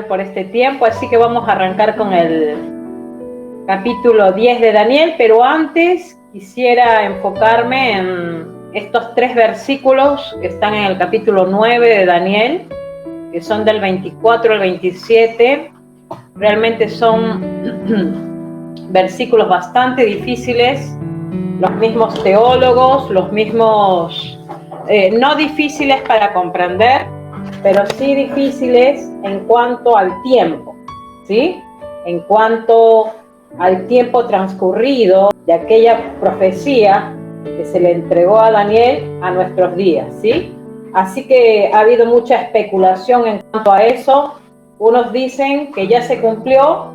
Señor por este tiempo, así que vamos a arrancar con el capítulo 10 de Daniel, pero antes quisiera enfocarme en estos 3 versículos que están en el capítulo 9 de Daniel, que son del 24 al 27. Realmente son versículos bastante difíciles, los mismos teólogos, los mismos, no difíciles para comprender, pero sí difíciles en cuanto al tiempo, ¿sí? En cuanto al tiempo transcurrido de aquella profecía que se le entregó a Daniel a nuestros días, ¿sí? Así que ha habido mucha especulación en cuanto a eso. Unos dicen que ya se cumplió,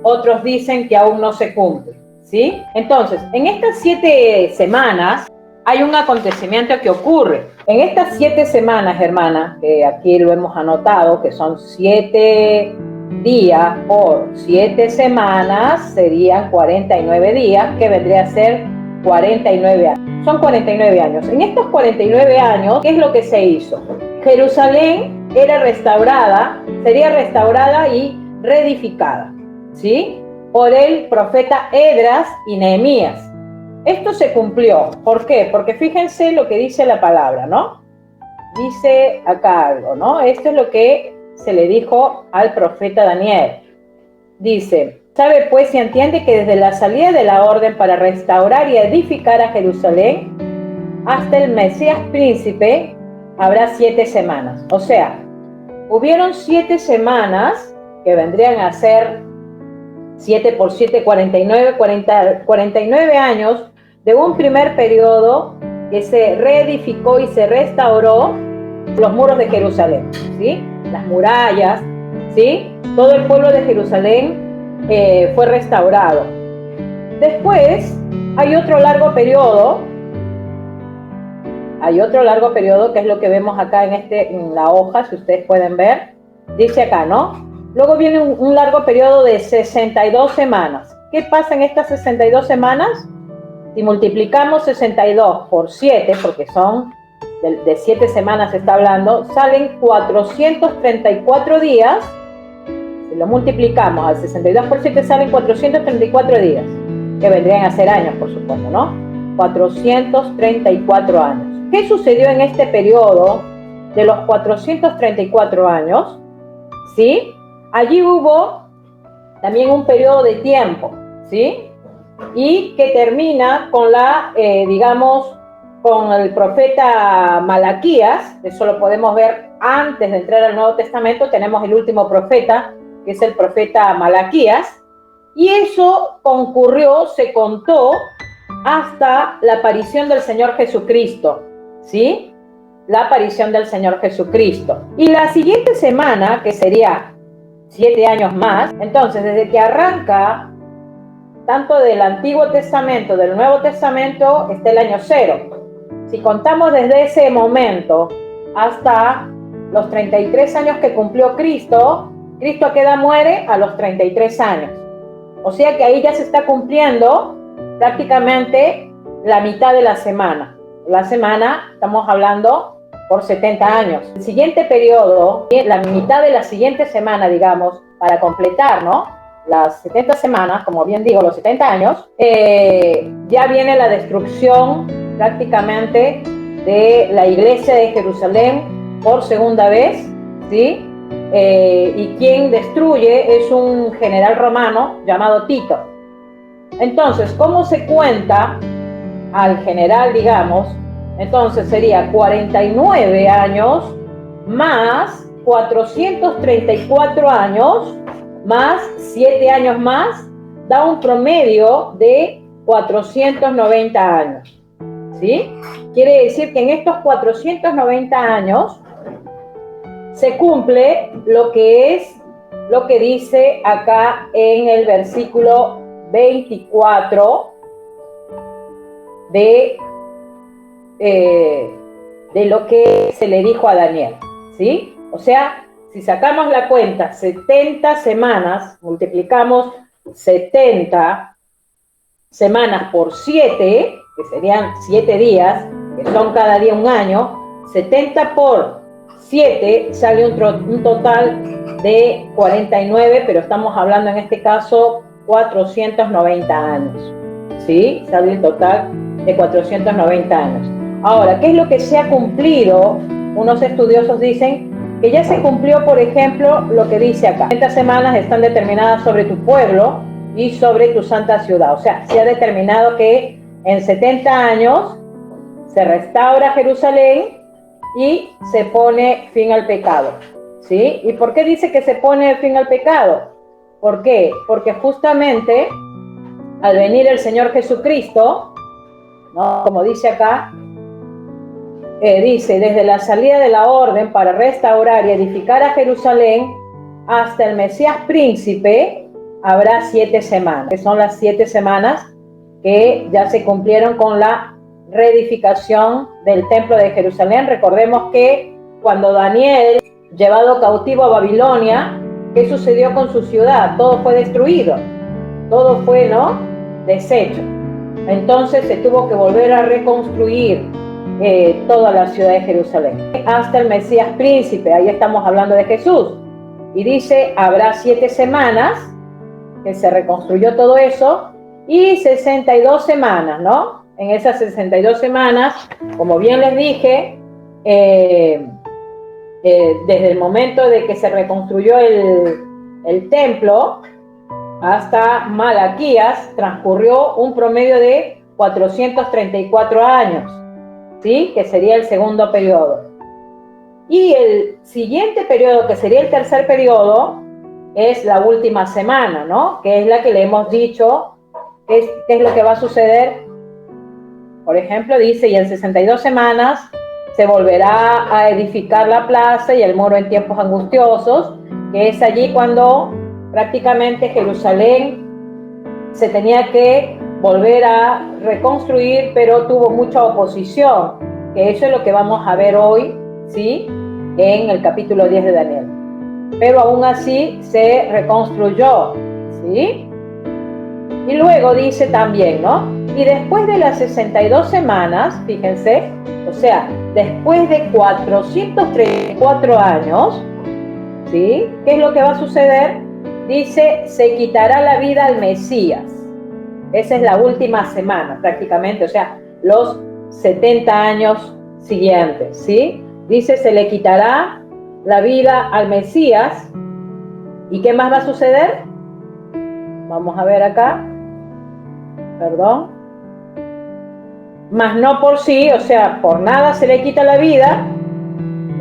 otros dicen que aún no se cumple, ¿sí? Entonces, en estas 7 semanas hay un acontecimiento que ocurre. En estas 7 semanas, hermana, que aquí lo hemos anotado, que son 7 días por 7 semanas, serían 49 días, que vendría a ser 49 años. Son 49 años. En estos 49 años, ¿qué es lo que se hizo? Jerusalén era restaurada, sería restaurada y reedificada, ¿sí? Por el profeta Esdras y Nehemías. Esto se cumplió. ¿Por qué? Porque fíjense lo que dice la palabra, ¿no? Dice acá algo, ¿no? Esto es lo que se le dijo al profeta Daniel. Dice: sabe pues y entiende que desde la salida de la orden para restaurar y edificar a Jerusalén hasta el Mesías príncipe habrá 7 semanas. O sea, hubieron 7 semanas que vendrían a ser 7 por 7, 49 años de un primer periodo que se reedificó y se restauró los muros de Jerusalén, ¿sí? Las murallas, ¿sí? Todo el pueblo de Jerusalén fue restaurado. Después hay otro largo periodo que es lo que vemos acá en la hoja, si ustedes pueden ver. Dice acá, ¿no? Luego viene un largo periodo de 62 semanas. ¿Qué pasa en estas 62 semanas? Si multiplicamos 62 por 7, porque son de 7 semanas se está hablando, salen 434 días. Si lo multiplicamos al 62 por 7, salen 434 días, que vendrían a ser años, por supuesto, ¿no? 434 años. ¿Qué sucedió en este periodo de los 434 años? ¿Sí? Allí hubo también un periodo de tiempo, ¿sí? Y que termina con con el profeta Malaquías. Eso lo podemos ver antes de entrar al Nuevo Testamento. Tenemos el último profeta, que es el profeta Malaquías, y eso se contó hasta la aparición del Señor Jesucristo, ¿sí? La aparición del Señor Jesucristo. Y la siguiente semana, que sería 7 años más, entonces desde que arranca tanto del Antiguo Testamento, del Nuevo Testamento, está el año 0. Si contamos desde ese momento hasta los 33 años que cumplió Cristo, Cristo a qué edad muere? A los 33 años. O sea que ahí ya se está cumpliendo prácticamente la mitad de la semana. La semana, estamos hablando por 70 años. El siguiente periodo, la mitad de la siguiente semana, digamos, para completar, ¿no?, las 70 semanas, como bien digo, los 70 años, ya viene la destrucción prácticamente de la iglesia de Jerusalén por segunda vez, ¿sí? Y quien destruye es un general romano llamado Tito. Entonces, ¿cómo se cuenta al general, digamos? Entonces sería 49 años más 434 años más 7 años más, da un promedio de 490 años, ¿sí? Quiere decir que en estos 490 años se cumple lo que dice acá en el versículo 24 de lo que se le dijo a Daniel, ¿sí? O sea, si sacamos la cuenta, 70 semanas, multiplicamos 70 semanas por 7, que serían 7 días, que son cada día un año, 70 por 7 sale un total de 49, pero estamos hablando en este caso 490 años, ¿sí? Sale el total de 490 años. Ahora, ¿qué es lo que se ha cumplido? Unos estudiosos dicen que ya se cumplió, por ejemplo, lo que dice acá. 70 semanas están determinadas sobre tu pueblo y sobre tu santa ciudad. O sea, se ha determinado que en 70 años se restaura Jerusalén y se pone fin al pecado, ¿sí? ¿Y por qué dice que se pone fin al pecado? ¿Por qué? Porque justamente al venir el Señor Jesucristo, ¿no? Como dice acá, dice, desde la salida de la orden para restaurar y edificar a Jerusalén hasta el Mesías príncipe, habrá 7 semanas, que son las 7 semanas que ya se cumplieron con la reedificación del templo de Jerusalén. Recordemos que cuando Daniel, llevado cautivo a Babilonia, ¿qué sucedió con su ciudad? Todo fue destruido, todo fue, ¿no?, deshecho. Entonces se tuvo que volver a reconstruir toda la ciudad de Jerusalén hasta el Mesías príncipe. Ahí estamos hablando de Jesús, y dice, habrá 7 semanas que se reconstruyó todo eso, y 62 semanas, ¿no? En esas 62 semanas, como bien les dije, desde el momento de que se reconstruyó el templo hasta Malaquías, transcurrió un promedio de 434 años, ¿sí? Que sería el segundo periodo. Y el siguiente periodo, que sería el tercer periodo, es la última semana, ¿no? Que es la que le hemos dicho, qué es lo que va a suceder. Por ejemplo, dice, y en 62 semanas se volverá a edificar la plaza y el muro en tiempos angustiosos, que es allí cuando prácticamente Jerusalén se tenía que volver a reconstruir, pero tuvo mucha oposición, que eso es lo que vamos a ver hoy, ¿sí?, en el capítulo 10 de Daniel. Pero aún así se reconstruyó, ¿sí? Y luego dice también, ¿no? Y después de las 62 semanas, fíjense, o sea, después de 434 años, ¿sí?, ¿qué es lo que va a suceder? Dice, se quitará la vida al Mesías. Esa es la última semana, prácticamente, o sea, los 70 años siguientes, ¿sí? Dice, se le quitará la vida al Mesías. ¿Y qué más va a suceder? Vamos a ver acá. Perdón. Mas no por sí, o sea, por nada se le quita la vida,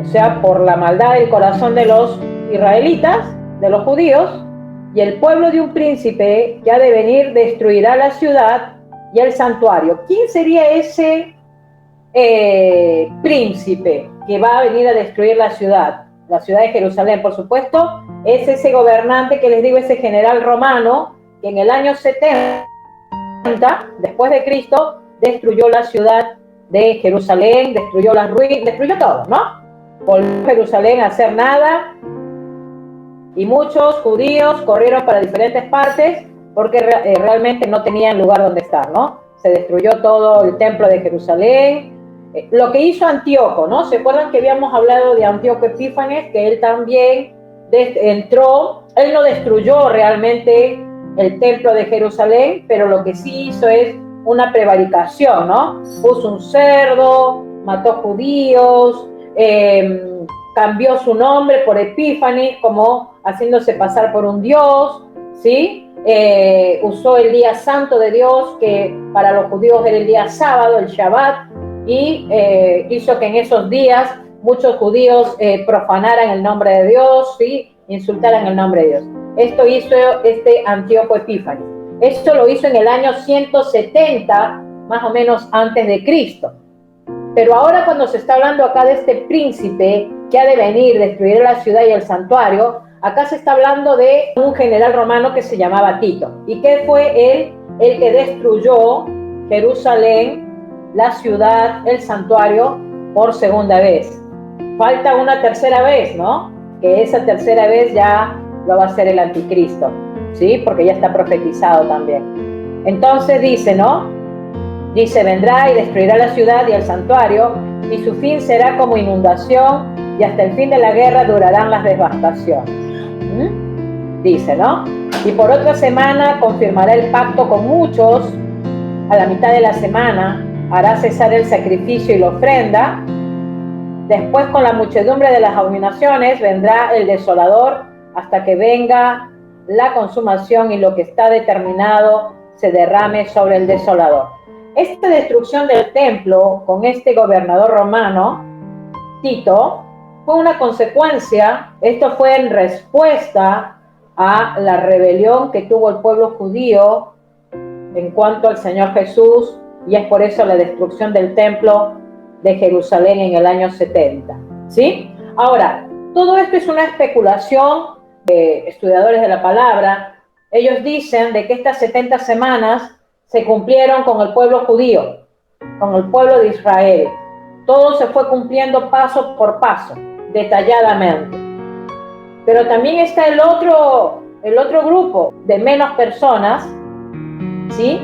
o sea, por la maldad del corazón de los israelitas, de los judíos, y el pueblo de un príncipe que ha de venir destruirá la ciudad y el santuario. ¿Quién sería ese príncipe que va a venir a destruir la ciudad? La ciudad de Jerusalén, por supuesto, es ese gobernante que les digo, ese general romano, que en el año 70, después de Cristo, destruyó la ciudad de Jerusalén, destruyó las ruinas, destruyó todo, ¿no? Volvió a Jerusalén a hacer nada, y muchos judíos corrieron para diferentes partes porque realmente no tenían lugar donde estar, ¿no? Se destruyó todo el templo de Jerusalén. Lo que hizo Antíoco, ¿no? ¿Se acuerdan que habíamos hablado de Antíoco Epífanes? Que él también entró, él no destruyó realmente el templo de Jerusalén, pero lo que sí hizo es una prevaricación, ¿no? Puso un cerdo, mató judíos, cambió su nombre por Epífanes, como haciéndose pasar por un dios, ¿sí? Usó el día santo de Dios, que para los judíos era el día sábado, el Shabbat, y hizo que en esos días muchos judíos profanaran el nombre de Dios, ¿sí?, insultaran el nombre de Dios. Esto hizo este Antíoco Epífanes. Esto lo hizo en el año 170, más o menos antes de Cristo. Pero ahora, cuando se está hablando acá de este príncipe que ha de venir, destruir la ciudad y el santuario, acá se está hablando de un general romano que se llamaba Tito. ¿Y qué fue él? El que destruyó Jerusalén, la ciudad, el santuario, por segunda vez. Falta una tercera vez, ¿no? Que esa tercera vez ya lo va a hacer el anticristo, ¿sí? Porque ya está profetizado también. Entonces dice, ¿no? Dice, vendrá y destruirá la ciudad y el santuario, y su fin será como inundación y hasta el fin de la guerra durarán las devastaciones. Dice, ¿no? Y por otra semana confirmará el pacto con muchos, a la mitad de la semana hará cesar el sacrificio y la ofrenda, después con la muchedumbre de las abominaciones vendrá el desolador hasta que venga la consumación y lo que está determinado se derrame sobre el desolador. Esta destrucción del templo con este gobernador romano, Tito, fue una consecuencia. Esto fue en respuesta a la rebelión que tuvo el pueblo judío en cuanto al Señor Jesús, y es por eso la destrucción del templo de Jerusalén en el año 70, ¿sí? Ahora, todo esto es una especulación de estudiadores de la palabra. Ellos dicen de que estas 70 semanas se cumplieron con el pueblo judío, con el pueblo de Israel. Todo se fue cumpliendo paso por paso, detalladamente. Pero también está el otro grupo de menos personas, ¿sí?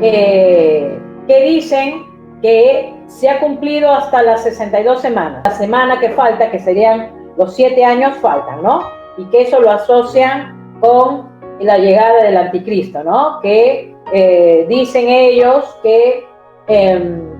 Que dicen que se ha cumplido hasta las 62 semanas. La semana que falta, que serían los 7 años, faltan, ¿no? Y que eso lo asocian con la llegada del anticristo, ¿no? Que dicen ellos que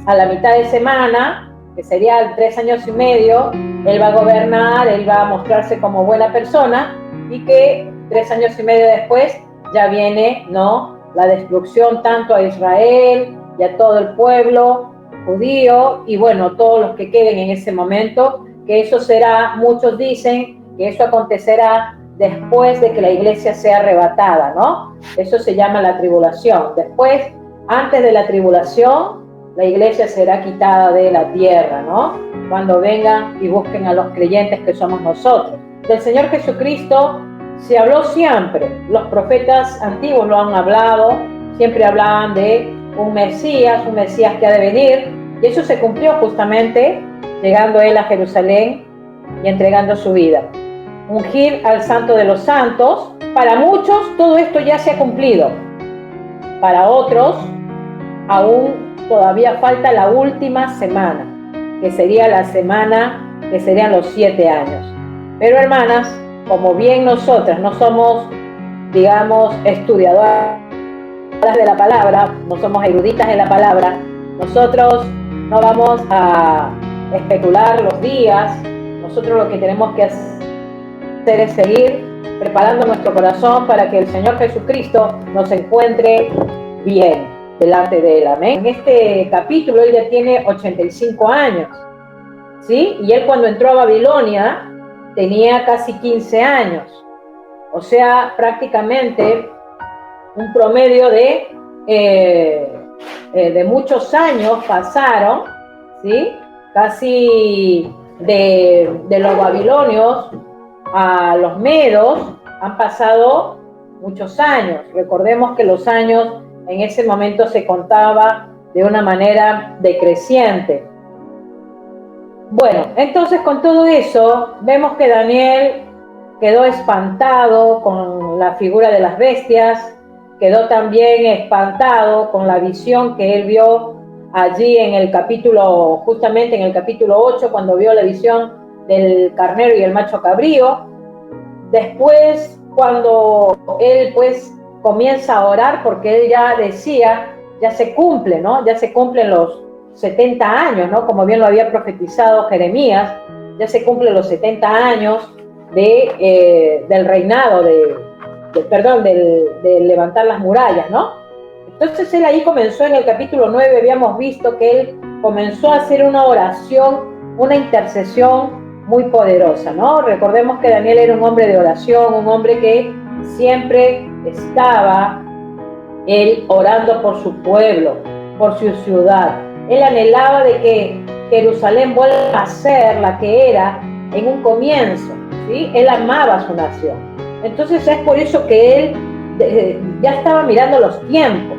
a la mitad de semana, que sería 3 años y medio, él va a gobernar, él va a mostrarse como buena persona, y que 3 años y medio después ya viene, ¿no?, la destrucción tanto a Israel y a todo el pueblo judío, y bueno, todos los que queden en ese momento, que eso será, muchos dicen que eso acontecerá después de que la iglesia sea arrebatada, ¿no? Eso se llama la tribulación. Después, antes de la tribulación, la iglesia será quitada de la tierra, ¿no? Cuando vengan y busquen a los creyentes que somos nosotros. Del Señor Jesucristo se habló siempre. Los profetas antiguos lo han hablado, siempre hablaban de un Mesías que ha de venir, y eso se cumplió justamente llegando él a Jerusalén y entregando su vida. Ungir al Santo de los Santos. Para muchos todo esto ya se ha cumplido. Para otros aún todavía falta la última semana, que sería la semana que serían los 7 años. Pero hermanas, como bien nosotras no somos, digamos, estudiadoras de la palabra, no somos eruditas en la palabra, nosotros no vamos a especular los días. Nosotros lo que tenemos que hacer es seguir preparando nuestro corazón para que el Señor Jesucristo nos encuentre bien delante de él. Amén. En este capítulo él ya tiene 85 años, ¿sí? Y él cuando entró a Babilonia tenía casi 15 años. O sea, prácticamente un promedio de muchos años pasaron, ¿sí? Casi de los babilonios a los medos han pasado muchos años. Recordemos que los años en ese momento se contaba de una manera decreciente. Bueno, entonces con todo eso vemos que Daniel quedó espantado con la figura de las bestias, quedó también espantado con la visión que él vio allí en el capítulo, justamente en el capítulo 8, cuando vio la visión del carnero y el macho cabrío. Después, cuando él pues comienza a orar, porque él ya decía, ya se cumple, ¿no? Ya se cumplen los 70 años, ¿no? Como bien lo había profetizado Jeremías, ya se cumplen los 70 años del reinado, de levantar las murallas, ¿no? Entonces él ahí comenzó en el capítulo 9, habíamos visto que él comenzó a hacer una oración, una intercesión muy poderosa, ¿no? Recordemos que Daniel era un hombre de oración, un hombre que siempre estaba él orando por su pueblo, por su ciudad. Él anhelaba de que Jerusalén vuelva a ser la que era en un comienzo, ¿sí? Él amaba a su nación. Entonces es por eso que él ya estaba mirando los tiempos.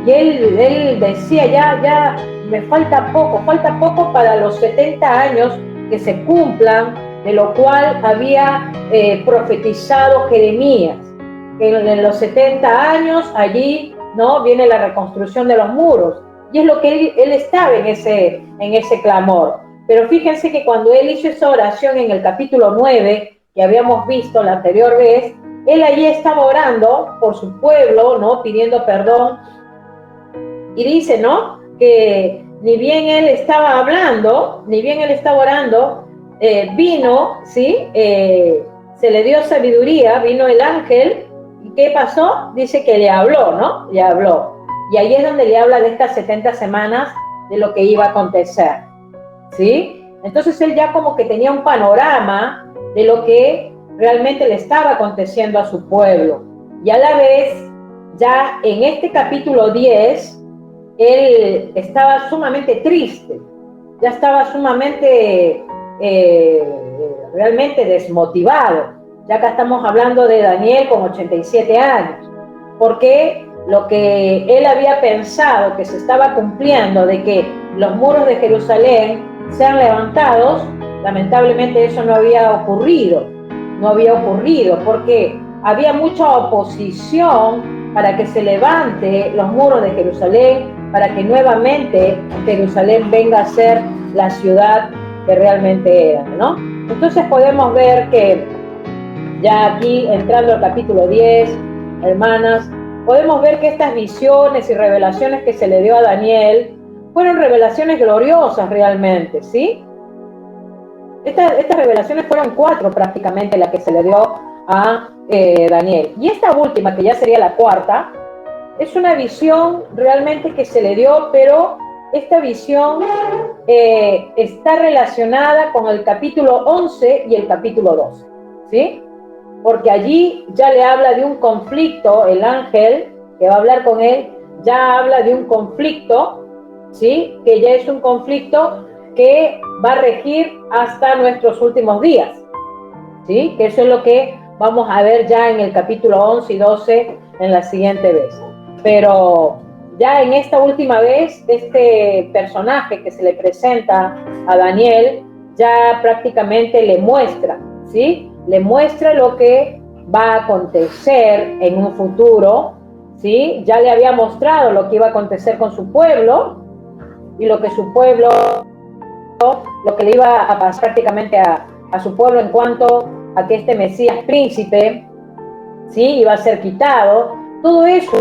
Y él decía, ya me falta poco para los 70 años que se cumplan, de lo cual había profetizado Jeremías. En los 70 años allí, ¿no?, viene la reconstrucción de los muros. Y es lo que él estaba en ese clamor. Pero fíjense que cuando él hizo esa oración en el capítulo 9, que habíamos visto la anterior vez, él allí estaba orando por su pueblo, ¿no? Pidiendo perdón. Y dice, ¿no? Que ni bien él estaba hablando, ni bien él estaba orando, vino, ¿sí? Se le dio sabiduría, vino el ángel. ¿Y qué pasó? Dice que le habló, ¿no? Le habló. Y ahí es donde le habla de estas 70 semanas, de lo que iba a acontecer, ¿sí? Entonces él ya como que tenía un panorama de lo que realmente le estaba aconteciendo a su pueblo. Y a la vez, ya en este capítulo 10, él estaba sumamente triste, ya estaba sumamente realmente desmotivado. Ya acá estamos hablando de Daniel con 87 años, porque lo que él había pensado que se estaba cumpliendo, de que los muros de Jerusalén sean levantados, lamentablemente eso no había ocurrido, porque había mucha oposición para que se levante los muros de Jerusalén, para que nuevamente Jerusalén venga a ser la ciudad que realmente era, ¿no? Entonces podemos ver que ya aquí, entrando al capítulo 10, hermanas, podemos ver que estas visiones y revelaciones que se le dio a Daniel fueron revelaciones gloriosas realmente, ¿sí? Estas revelaciones fueron 4 prácticamente las que se le dio a Daniel. Y esta última, que ya sería la cuarta, es una visión realmente que se le dio, pero esta visión está relacionada con el capítulo 11 y el capítulo 12, ¿sí? Porque allí ya le habla de un conflicto, el ángel que va a hablar con él, ya habla de un conflicto, ¿sí? Que ya es un conflicto que va a regir hasta nuestros últimos días, ¿sí? Que eso es lo que vamos a ver ya en el capítulo 11 y 12 en la siguiente vez. Pero ya en esta última vez, este personaje que se le presenta a Daniel ya prácticamente le muestra, ¿sí? Le muestra lo que va a acontecer en un futuro, ¿sí? Ya le había mostrado lo que iba a acontecer con su pueblo y lo que su pueblo, lo que le iba a pasar prácticamente a su pueblo en cuanto a que este Mesías príncipe, ¿sí? Iba a ser quitado. Todo eso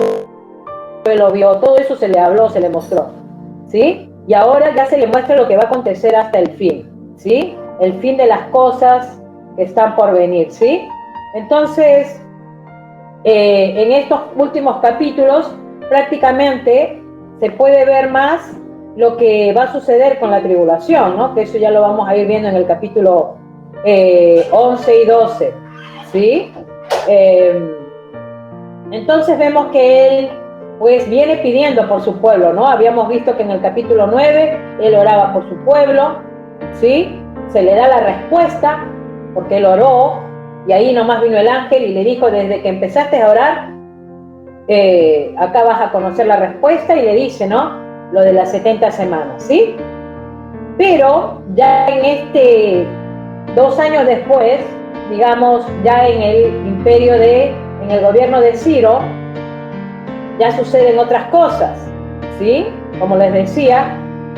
lo vio, todo eso se le habló, se le mostró, ¿sí? Y ahora ya se le muestra lo que va a acontecer hasta el fin, ¿sí? El fin de las cosas que están por venir, ¿sí? Entonces, en estos últimos capítulos, prácticamente se puede ver más lo que va a suceder con la tribulación, ¿no? Que eso ya lo vamos a ir viendo en el capítulo 11 y 12, ¿sí? Entonces vemos que él pues viene pidiendo por su pueblo, ¿no? Habíamos visto que en el capítulo 9 él oraba por su pueblo, ¿sí? Se le da la respuesta porque él oró y ahí nomás vino el ángel y le dijo, desde que empezaste a orar, acá vas a conocer la respuesta, y le dice, ¿no? Lo de las 70 semanas, ¿sí? Pero ya en 2 años después, digamos, ya en el imperio en el gobierno de Ciro, ya suceden otras cosas, ¿sí? Como les decía,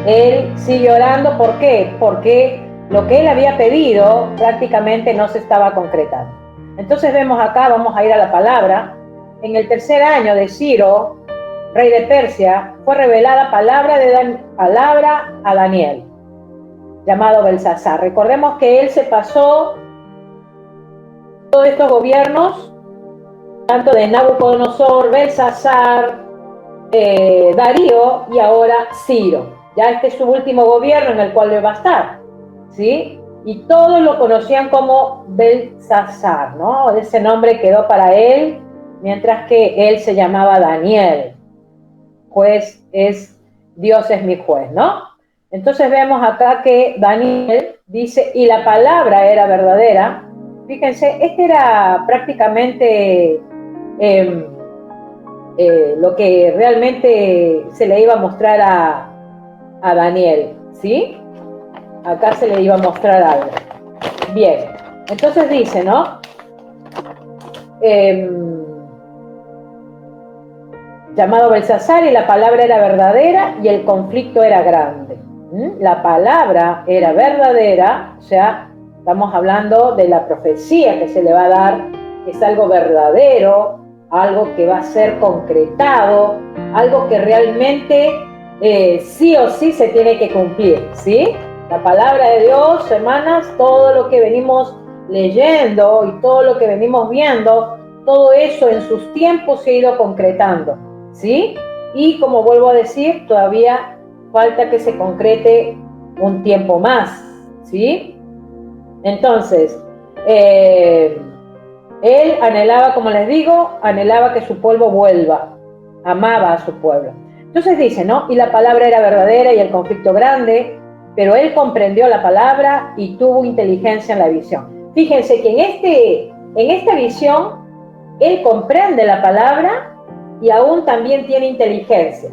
él sigue orando, ¿por qué? Porque lo que él había pedido prácticamente no se estaba concretando. Entonces vemos acá, vamos a ir a la palabra, en el 3er año de Ciro, rey de Persia, fue revelada palabra a Daniel, llamado Belsasar. Recordemos que él se pasó todos estos gobiernos, tanto de Nabucodonosor, Belsasar, Darío y ahora Ciro. Ya este es su último gobierno en el cual le va a estar, ¿sí? Y todos lo conocían como Belsasar, ¿no? Ese nombre quedó para él, mientras que él se llamaba Daniel. Juez Dios es mi juez, ¿no? Entonces vemos acá que Daniel dice, y la palabra era verdadera. Fíjense, este era prácticamente lo que realmente se le iba a mostrar a Daniel, ¿sí? Acá se le iba a mostrar algo. Bien, entonces dice, ¿no? Llamado Belsasar, y la palabra era verdadera y el conflicto era grande. La palabra era verdadera, o sea, estamos hablando de la profecía que se le va a dar, es algo verdadero, algo que va a ser concretado, algo que realmente sí o sí se tiene que cumplir, ¿sí? La palabra de Dios, hermanas, todo lo que venimos leyendo y todo lo que venimos viendo, todo eso en sus tiempos se ha ido concretando, ¿sí? Y como vuelvo a decir, todavía falta que se concrete un tiempo más, ¿sí? Entonces, él anhelaba, como les digo, anhelaba que su pueblo vuelva, amaba a su pueblo. Entonces dice, ¿no? Y la palabra era verdadera y el conflicto grande, pero él comprendió la palabra y tuvo inteligencia en la visión. Fíjense que en esta visión, él comprende la palabra y aún también tiene inteligencia.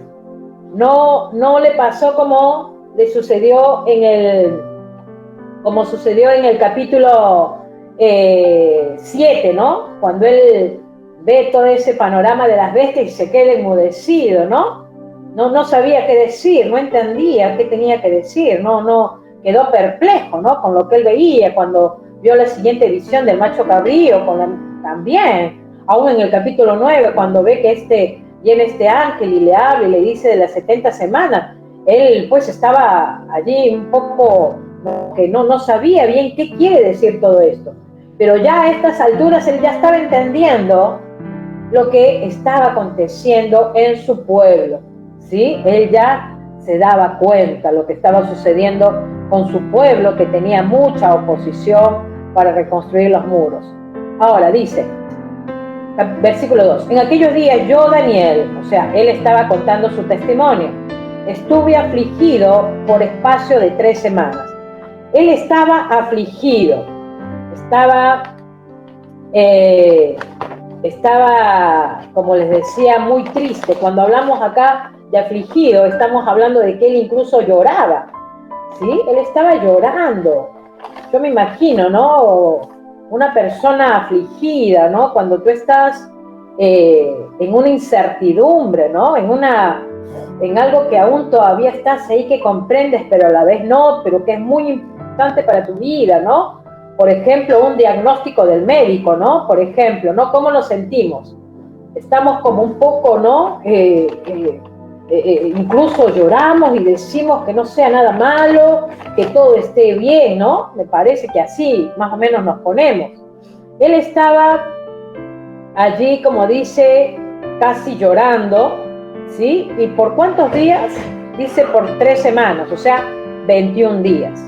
No le pasó como le sucedió como sucedió en el capítulo 7, ¿no? Cuando él ve todo ese panorama de las bestias y se queda enmudecido, ¿no? No sabía qué decir, no entendía qué tenía que decir, no quedó perplejo, ¿no? Con lo que él veía cuando vio la siguiente visión del macho cabrío, también, aún en el capítulo 9, cuando ve que viene este ángel y le habla y le dice de las 70 semanas, él pues estaba allí un poco que no sabía bien qué quiere decir todo esto, pero ya a estas alturas él ya estaba entendiendo lo que estaba aconteciendo en su pueblo, ¿sí? Él ya se daba cuenta lo que estaba sucediendo con su pueblo, que tenía mucha oposición para reconstruir los muros. Ahora dice, versículo 2, en aquellos días yo, Daniel, o sea, él estaba contando su testimonio, estuve afligido por espacio de 3 semanas. Él estaba afligido, estaba, como les decía, muy triste. Cuando hablamos acá de afligido, estamos hablando de que él incluso lloraba, ¿sí? Él estaba llorando. Yo me imagino, ¿no? Una persona afligida, ¿no? Cuando tú estás en una incertidumbre, ¿no? En algo que aún todavía estás ahí, que comprendes, pero a la vez no, pero que es muy importante para tu vida, ¿no? Por ejemplo, un diagnóstico del médico, ¿no? Por ejemplo, ¿no? ¿Cómo nos sentimos? Estamos como un poco, ¿no? Incluso lloramos y decimos que no sea nada malo, que todo esté bien, ¿no? Me parece que así más o menos nos ponemos. Él estaba allí, como dice, casi llorando, ¿sí? ¿Y por cuántos días? Dice por 3 semanas, o sea, 21 días,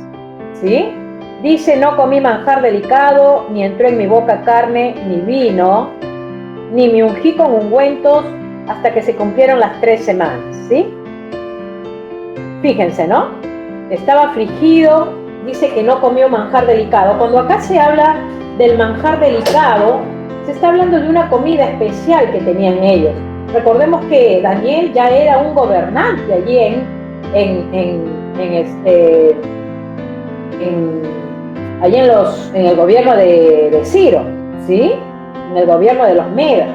¿sí? Dice, no comí manjar delicado, ni entró en mi boca carne, ni vino, ni me ungí con ungüentos hasta que se cumplieron las 3 semanas, ¿sí? Fíjense, ¿no? Estaba afligido, dice que no comió manjar delicado. Cuando acá se habla del manjar delicado, se está hablando de una comida especial que tenían ellos. Recordemos que Daniel ya era un gobernante allí allí en el gobierno de Ciro, ¿sí? En el gobierno de los Medos.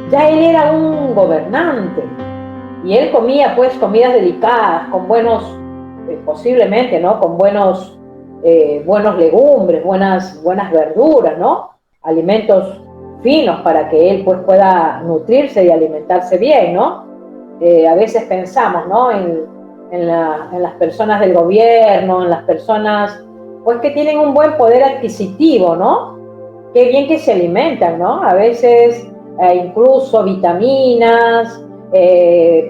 Ya él era un gobernante y él comía pues comidas delicadas, con buenos, posiblemente, ¿no? Con buenos legumbres, buenas verduras, ¿no? Alimentos finos para que él pues pueda nutrirse y alimentarse bien, ¿no? A veces pensamos, ¿no? En las personas del gobierno, en las personas pues que tienen un buen poder adquisitivo, ¿no? Qué bien que se alimentan, ¿no? A veces incluso vitaminas,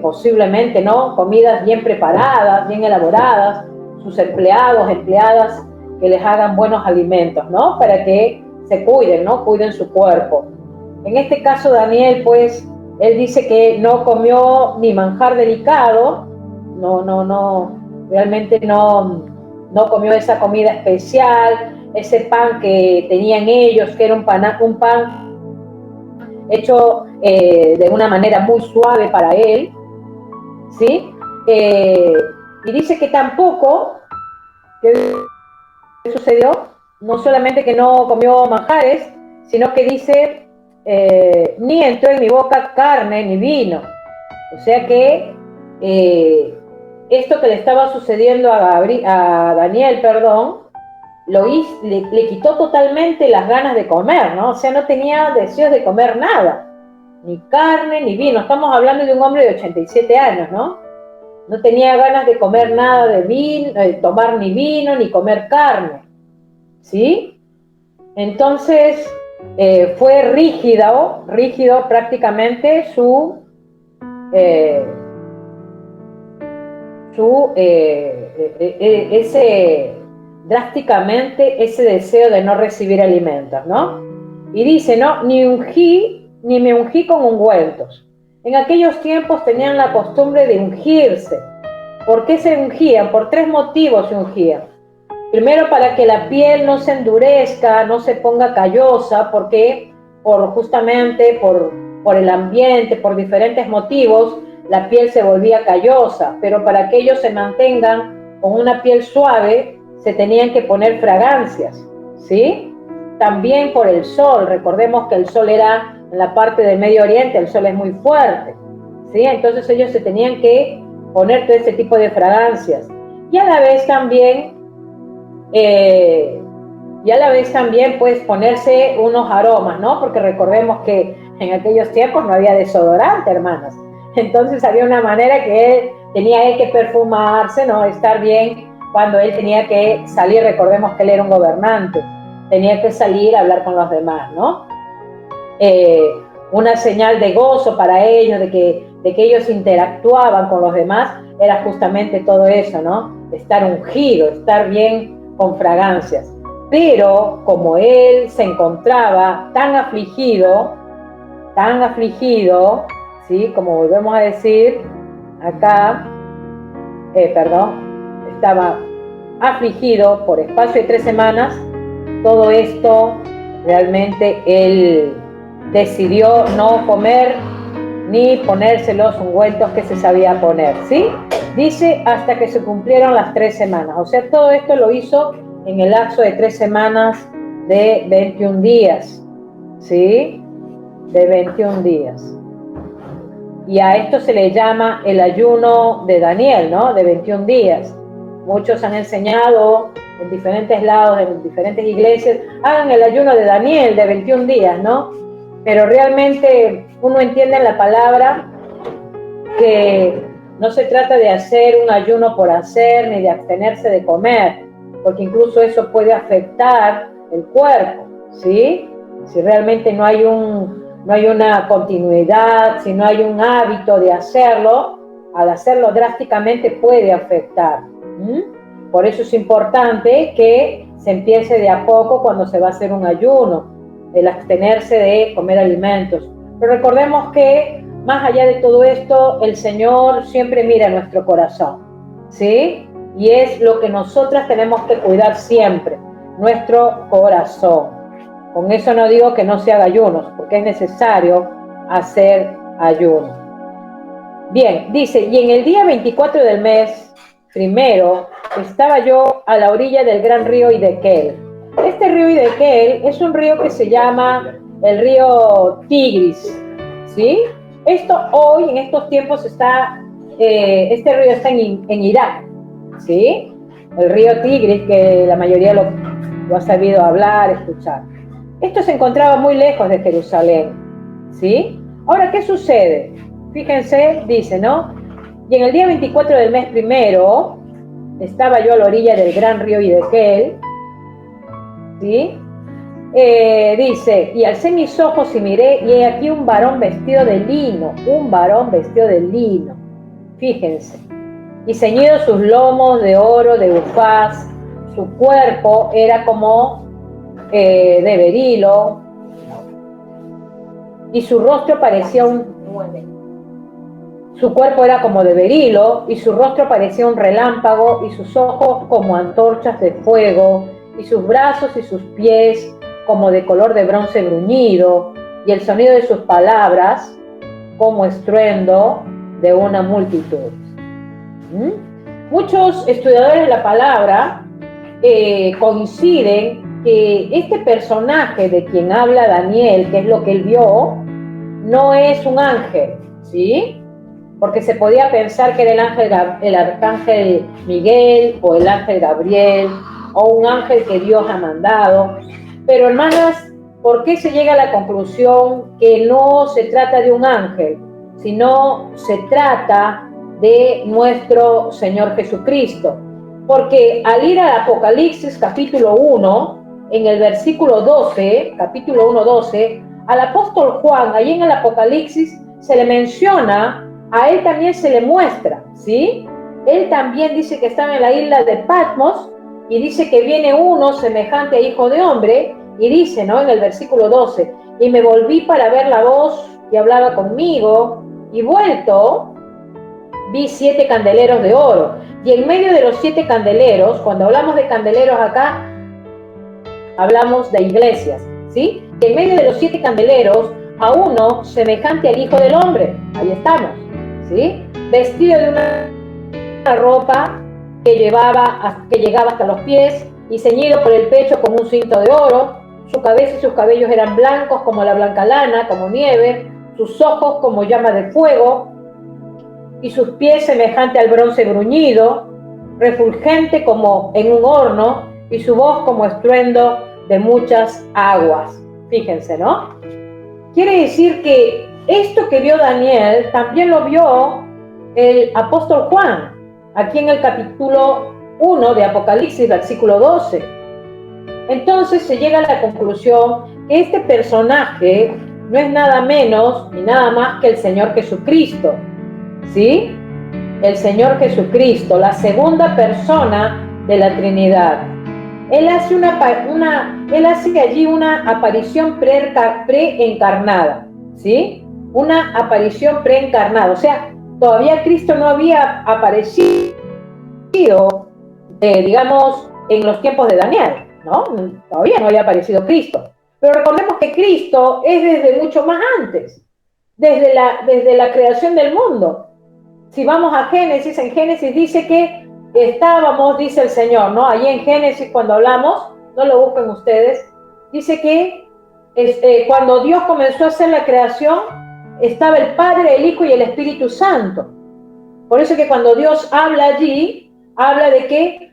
posiblemente, ¿no? Comidas bien preparadas, bien elaboradas, sus empleadas, que les hagan buenos alimentos, ¿no? Para que se cuiden, ¿no? Cuiden su cuerpo. En este caso, Daniel, pues, él dice que no comió ni manjar delicado, realmente no comió esa comida especial, ese pan que tenían ellos, que era un pan hecho de una manera muy suave para él, ¿sí? Y dice que tampoco, ¿qué sucedió? No solamente que no comió manjares, sino que dice, ni entró en mi boca carne ni vino. O sea que esto que le estaba sucediendo a Daniel, le quitó totalmente las ganas de comer, ¿no? O sea, no tenía deseos de comer nada, ni carne, ni vino. Estamos hablando de un hombre de 87 años, ¿no? No tenía ganas de comer nada de vino, tomar ni vino, ni comer carne, ¿sí? Entonces, fue rígido prácticamente drásticamente ese deseo de no recibir alimentos, ¿no? Y dice, ¿no? Ni me ungí con ungüentos. En aquellos tiempos tenían la costumbre de ungirse. ¿Por qué se ungían? Por 3 motivos se ungían. Primero, para que la piel no se endurezca, no se ponga callosa, porque justamente por el ambiente, por diferentes motivos, la piel se volvía callosa, pero para que ellos se mantengan con una piel suave, se tenían que poner fragancias, ¿sí? También por el sol. Recordemos que el sol era en la parte del Medio Oriente, el sol es muy fuerte, ¿sí? Entonces ellos se tenían que poner todo ese tipo de fragancias. Y a la vez también, pues ponerse unos aromas, ¿no? Porque recordemos que en aquellos tiempos no había desodorante, hermanas. Entonces había una manera que tenía que perfumarse, ¿no? Estar bien cuando él tenía que salir. Recordemos que él era un gobernante, tenía que salir a hablar con los demás, ¿no? Una señal de gozo para ellos, de que ellos interactuaban con los demás, era justamente todo eso, ¿no? Estar ungido, estar bien con fragancias. Pero como él se encontraba tan afligido, ¿sí? Como volvemos a decir acá, estaba afligido por espacio de 3 semanas, todo esto realmente él decidió no comer ni ponerse los ungüentos que se sabía poner, ¿sí? Dice hasta que se cumplieron las 3 semanas, o sea, todo esto lo hizo en el lapso de 3 semanas de 21 días, ¿sí? De 21 días. Y a esto se le llama el ayuno de Daniel, ¿no? De 21 días. Muchos han enseñado en diferentes lados, en diferentes iglesias, hagan el ayuno de Daniel de 21 días, ¿no? Pero realmente uno entiende en la palabra que no se trata de hacer un ayuno por hacer, ni de abstenerse de comer, porque incluso eso puede afectar el cuerpo, ¿sí? Si realmente no hay una continuidad, si no hay un hábito de hacerlo, al hacerlo drásticamente puede afectar. Por eso es importante que se empiece de a poco cuando se va a hacer un ayuno, el abstenerse de comer alimentos. Pero recordemos que más allá de todo esto, el Señor siempre mira nuestro corazón, ¿sí? Y es lo que nosotras tenemos que cuidar siempre, nuestro corazón. Con eso no digo que no se haga ayunos, porque es necesario hacer ayuno. Bien, dice, y en el día 24 del mes primero, estaba yo a la orilla del gran río Hiddekel. Este río Hiddekel es un río que se llama el río Tigris, ¿sí? Esto hoy, en estos tiempos, este río está en Irak, ¿sí? El río Tigris, que la mayoría lo ha sabido hablar, escuchar. Esto se encontraba muy lejos de Jerusalén, ¿sí? Ahora, ¿qué sucede? Fíjense, dice, ¿no? Y en el día 24 del mes primero, estaba yo a la orilla del gran río Hiddekel, ¿sí? Dice, y alcé mis ojos y miré, y he aquí un varón vestido de lino, fíjense, y ceñido sus lomos de oro, de ufaz, su cuerpo era como de berilo, y su rostro parecía su cuerpo era como de berilo, y su rostro parecía un relámpago, y sus ojos como antorchas de fuego, y sus brazos y sus pies como de color de bronce bruñido, y el sonido de sus palabras como estruendo de una multitud. Muchos estudiadores de la palabra coinciden que este personaje de quien habla Daniel, que es lo que él vio, no es un ángel, ¿sí? porque se podía pensar que era el arcángel Miguel o el ángel Gabriel o un ángel que Dios ha mandado. Pero hermanas, ¿por qué se llega a la conclusión que no se trata de un ángel, sino se trata de nuestro Señor Jesucristo? Porque al ir al Apocalipsis capítulo 1, en el versículo 12, capítulo 1, 12, al apóstol Juan, allí en el Apocalipsis, se le menciona, a él también se le muestra, ¿sí? Él también dice que estaba en la isla de Patmos y dice que viene uno semejante a hijo de hombre y dice, ¿no? En el versículo 12, y me volví para ver la voz que hablaba conmigo y vuelto, vi 7 candeleros de oro y en medio de los 7 candeleros, cuando hablamos de candeleros acá, hablamos de iglesias, ¿sí? Y en medio de los 7 candeleros, a uno semejante al Hijo del Hombre, ahí estamos, ¿sí? Vestido de una ropa que llegaba hasta los pies y ceñido por el pecho con un cinto de oro, su cabeza y sus cabellos eran blancos como la blanca lana, como nieve, sus ojos como llama de fuego, y sus pies semejante al bronce bruñido, refulgente como en un horno, y su voz como estruendo de muchas aguas. Fíjense, ¿no? Quiere decir que esto que vio Daniel también lo vio el apóstol Juan, aquí en el capítulo 1 de Apocalipsis, versículo 12. Entonces se llega a la conclusión que este personaje no es nada menos ni nada más que el Señor Jesucristo, ¿sí? El Señor Jesucristo, la segunda persona de la Trinidad. Él hace allí una aparición preencarnada, ¿sí? Una aparición preencarnada, o sea, todavía Cristo no había aparecido, digamos, en los tiempos de Daniel, ¿no? Todavía no había aparecido Cristo. Pero recordemos que Cristo es desde mucho más antes, desde la creación del mundo. Si vamos a Génesis, en Génesis dice que estábamos, dice el Señor, ¿no? Allí en Génesis cuando hablamos, no lo busquen ustedes, dice que cuando Dios comenzó a hacer la creación, estaba el Padre, el Hijo y el Espíritu Santo. Por eso que cuando Dios habla allí, habla de que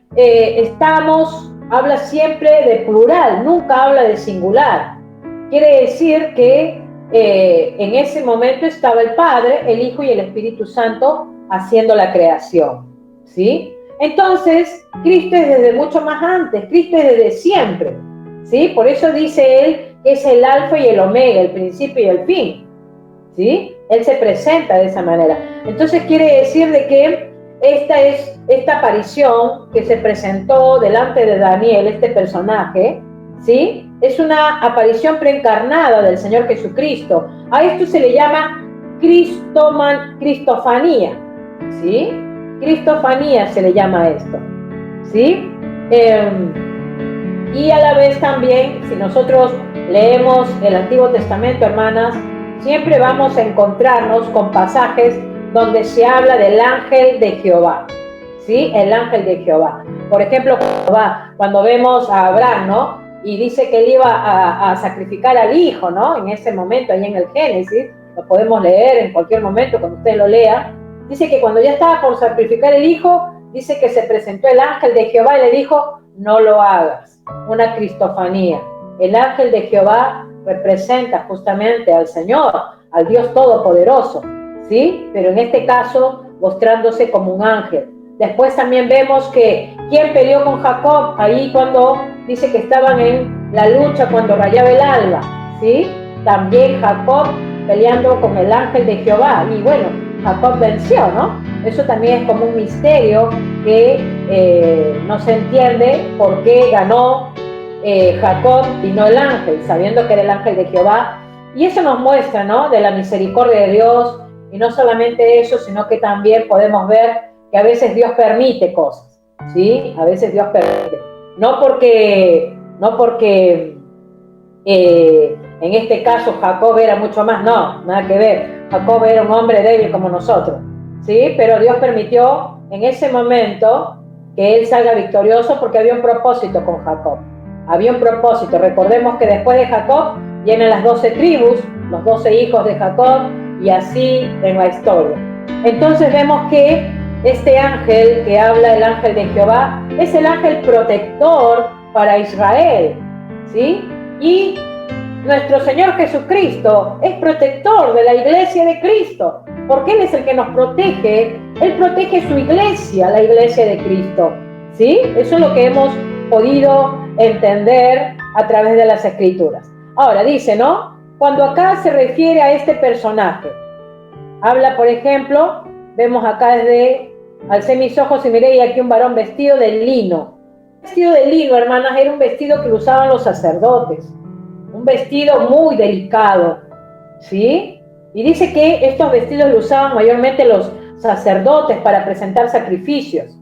habla siempre de plural, nunca habla de singular. Quiere decir que en ese momento estaba el Padre, el Hijo y el Espíritu Santo haciendo la creación, ¿sí? Entonces, Cristo es desde mucho más antes, Cristo es desde siempre, ¿sí? Por eso dice Él que es el alfa y el omega, el principio y el fin, ¿sí? Él se presenta de esa manera. Entonces quiere decir de que esta aparición que se presentó delante de Daniel, este personaje, ¿sí? Es una aparición preencarnada del Señor Jesucristo. A esto se le llama cristofanía, ¿sí? Cristofanía se le llama a esto, ¿sí? Y a la vez también, si nosotros leemos el Antiguo Testamento, hermanas, siempre vamos a encontrarnos con pasajes donde se habla del ángel de Jehová, ¿sí? El ángel de Jehová. Por ejemplo, cuando vemos a Abraham, ¿no? Y dice que él iba a sacrificar al hijo, ¿no? En ese momento, ahí en el Génesis, lo podemos leer en cualquier momento cuando usted lo lea. Dice que cuando ya estaba por sacrificar el hijo, dice que se presentó el ángel de Jehová y le dijo, no lo hagas. Una cristofanía. El ángel de Jehová representa justamente al Señor, al Dios Todopoderoso, ¿sí? Pero en este caso, mostrándose como un ángel. Después también vemos que ¿quién peleó con Jacob? Ahí cuando dice que estaban en la lucha cuando rayaba el alba, ¿sí? También Jacob peleando con el ángel de Jehová. Y bueno, Jacob venció, ¿no? Eso también es como un misterio que no se entiende por qué ganó Jacob y no el ángel, sabiendo que era el ángel de Jehová. Y eso nos muestra, ¿no? De la misericordia de Dios. Y no solamente eso, sino que también podemos ver que a veces Dios permite cosas, ¿sí? A veces Dios permite. No porque en este caso Jacob era mucho más, no, nada que ver. Jacob era un hombre débil como nosotros, ¿sí? Pero Dios permitió en ese momento que él salga victorioso porque había un propósito con Jacob. Había un propósito. Recordemos que después de Jacob vienen las 12 tribus, los 12 hijos de Jacob, y así en la historia. Entonces vemos que este ángel que habla, el ángel de Jehová, es el ángel protector para Israel, ¿sí? Y nuestro Señor Jesucristo es protector de la iglesia de Cristo, porque Él es el que nos protege. Él protege su iglesia, la iglesia de Cristo, ¿sí? Eso es lo que hemos podido entender a través de las Escrituras. Ahora dice, ¿no? Cuando acá se refiere a este personaje, habla, por ejemplo, vemos acá desde, alcé mis ojos y miré y aquí un varón vestido de lino. Vestido de lino, hermanas, era un vestido que lo usaban los sacerdotes, un vestido muy delicado, ¿sí? Y dice que estos vestidos lo usaban mayormente los sacerdotes para presentar sacrificios.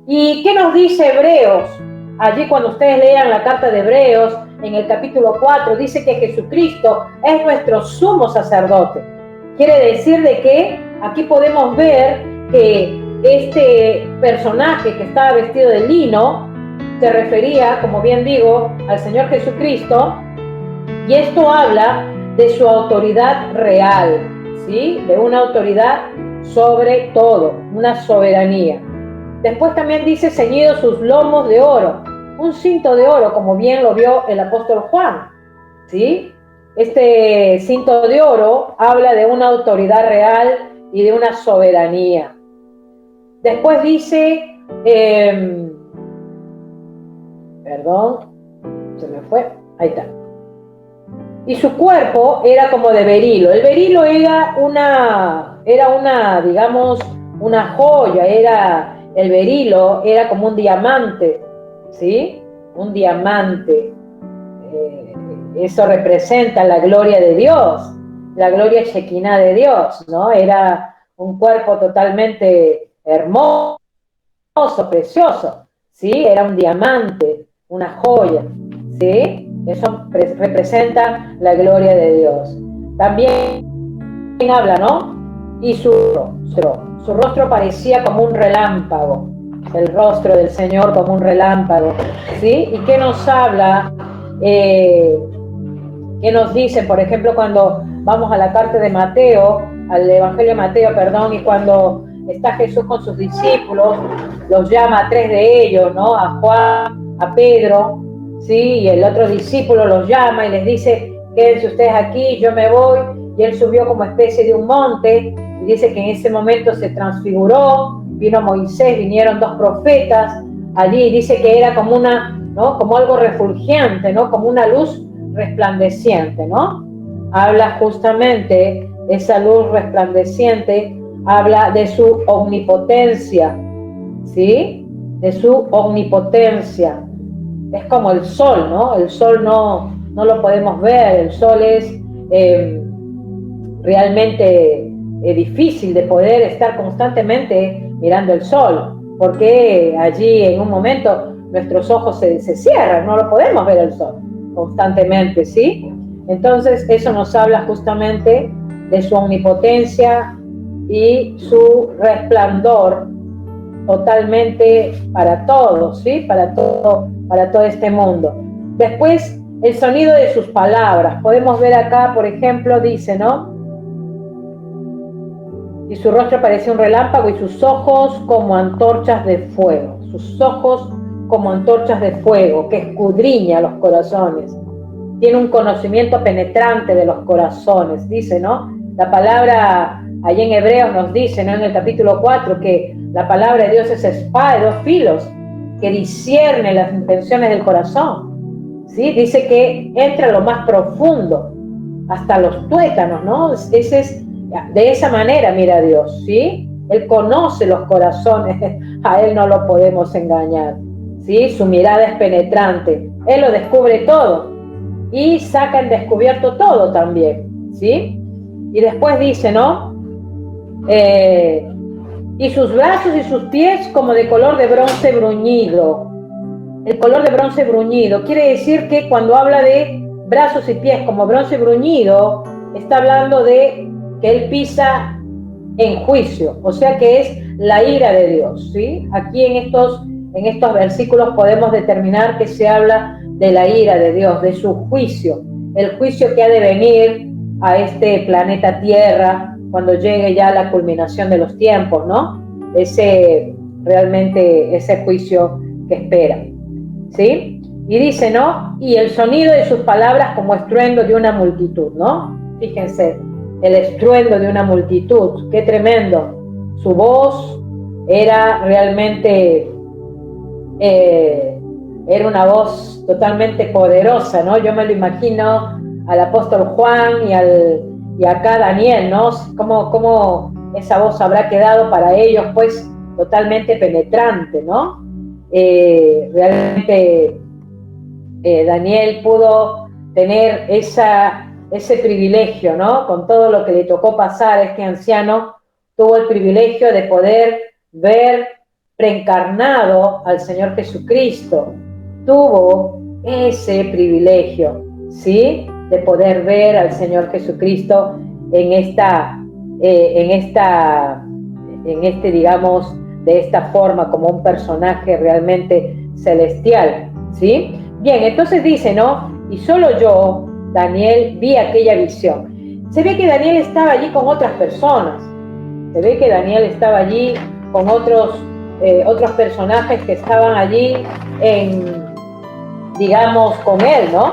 ¿Y qué nos dice Hebreos? Allí cuando ustedes lean la carta de Hebreos, en el capítulo 4, dice que Jesucristo es nuestro sumo sacerdote. Quiere decir de que aquí podemos ver que este personaje que estaba vestido de lino se refería, como bien digo, al Señor Jesucristo, y esto habla de su autoridad real, ¿sí? De una autoridad sobre todo, una soberanía. Después también dice ceñidos sus lomos de oro, un cinto de oro, como bien lo vio el apóstol Juan, ¿sí? Este cinto de oro habla de una autoridad real y de una soberanía. Después dice, perdón, se me fue, ahí está. Y su cuerpo era como de berilo. El berilo era una, digamos, una joya, el berilo era como un diamante, ¿sí? Un diamante. Eso representa la gloria de Dios, la gloria shekinah de Dios, ¿no? Era un cuerpo totalmente hermoso, precioso, ¿sí? Era un diamante, una joya, ¿sí? Eso representa la gloria de Dios. También habla, ¿no? Y su rostro parecía como un relámpago, el rostro del Señor como un relámpago, ¿sí? ¿Y qué nos habla? ¿Qué nos dice, por ejemplo, cuando vamos a la carta de Mateo, al Evangelio de Mateo, perdón, y cuando está Jesús con sus discípulos, los llama a 3 de ellos, ¿no? A Juan, a Pedro, ¿sí? Y el otro discípulo los llama y les dice, quédense ustedes aquí, yo me voy, y él subió como especie de un monte, y dice que en ese momento se transfiguró, vino Moisés, vinieron 2 profetas, allí dice que era como una, ¿no? Como algo refulgente, ¿no? Como una luz resplandeciente, ¿no? Habla justamente, esa luz resplandeciente, habla de su omnipotencia, ¿sí? De su omnipotencia. Es como el sol, ¿no? El sol no lo podemos ver, el sol es realmente difícil de poder estar constantemente mirando el sol, porque allí en un momento nuestros ojos se cierran, no lo podemos ver el sol constantemente, ¿sí? Entonces eso nos habla justamente de su omnipotencia y su resplandor totalmente para todos, ¿sí? Para todo este mundo. Después, el sonido de sus palabras. Podemos ver acá, por ejemplo, dice, ¿no? Y su rostro parecía un relámpago y sus ojos como antorchas de fuego. Sus ojos como antorchas de fuego, que escudriña los corazones. Tiene un conocimiento penetrante de los corazones, dice, ¿no? La palabra, allí en Hebreos nos dice, ¿no? En el capítulo 4, que la palabra de Dios es espada de 2 filos, que discierne las intenciones del corazón, ¿sí? Dice que entra a lo más profundo, hasta los tuétanos, ¿no? De esa manera mira a Dios, ¿sí? Él conoce los corazones, a Él no lo podemos engañar, ¿sí? Su mirada es penetrante, Él lo descubre todo y saca en descubierto todo también, ¿sí? Y después dice, ¿no? Y sus brazos y sus pies como de color de bronce bruñido. El color de bronce bruñido quiere decir que cuando habla de brazos y pies como bronce bruñido, está hablando de que Él pisa en juicio, o sea que es la ira de Dios, ¿sí? Aquí en estos versículos podemos determinar que se habla de la ira de Dios, de su juicio, el juicio que ha de venir a este planeta Tierra cuando llegue ya la culminación de los tiempos, ¿no? Realmente ese juicio que espera, ¿sí? Y dice, ¿no? Y el sonido de sus palabras como estruendo de una multitud, ¿no? Fíjense, el estruendo de una multitud, qué tremendo. Su voz era realmente, era una voz totalmente poderosa, ¿no? Yo me lo imagino al apóstol Juan y acá Daniel, ¿no? ¿Cómo esa voz habrá quedado para ellos, pues, totalmente penetrante, ¿no? Realmente Daniel pudo tener ese privilegio, ¿no? Con todo lo que le tocó pasar a este anciano, tuvo el privilegio de poder ver preencarnado al Señor Jesucristo. Tuvo ese privilegio, ¿sí? De poder ver al Señor Jesucristo digamos, de esta forma, como un personaje realmente celestial, ¿sí? Bien, entonces dice, ¿no? Y solo yo, Daniel, vi aquella visión. Se ve que Daniel estaba allí con otras personas. Se ve que Daniel estaba allí con otros personajes que estaban allí digamos, con él, ¿no?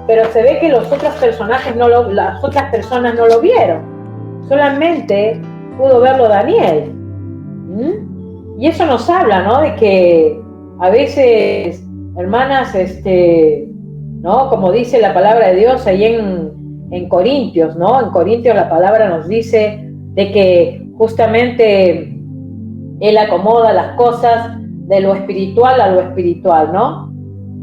Pero se ve que los otros personajes las otras personas no lo vieron. Solamente pudo verlo Daniel. Y eso nos habla, ¿no? De que a veces, hermanas, ¿no? Como dice la palabra de Dios ahí en Corintios, ¿no? En Corintios la palabra nos dice de que justamente Él acomoda las cosas de lo espiritual a lo espiritual, ¿no?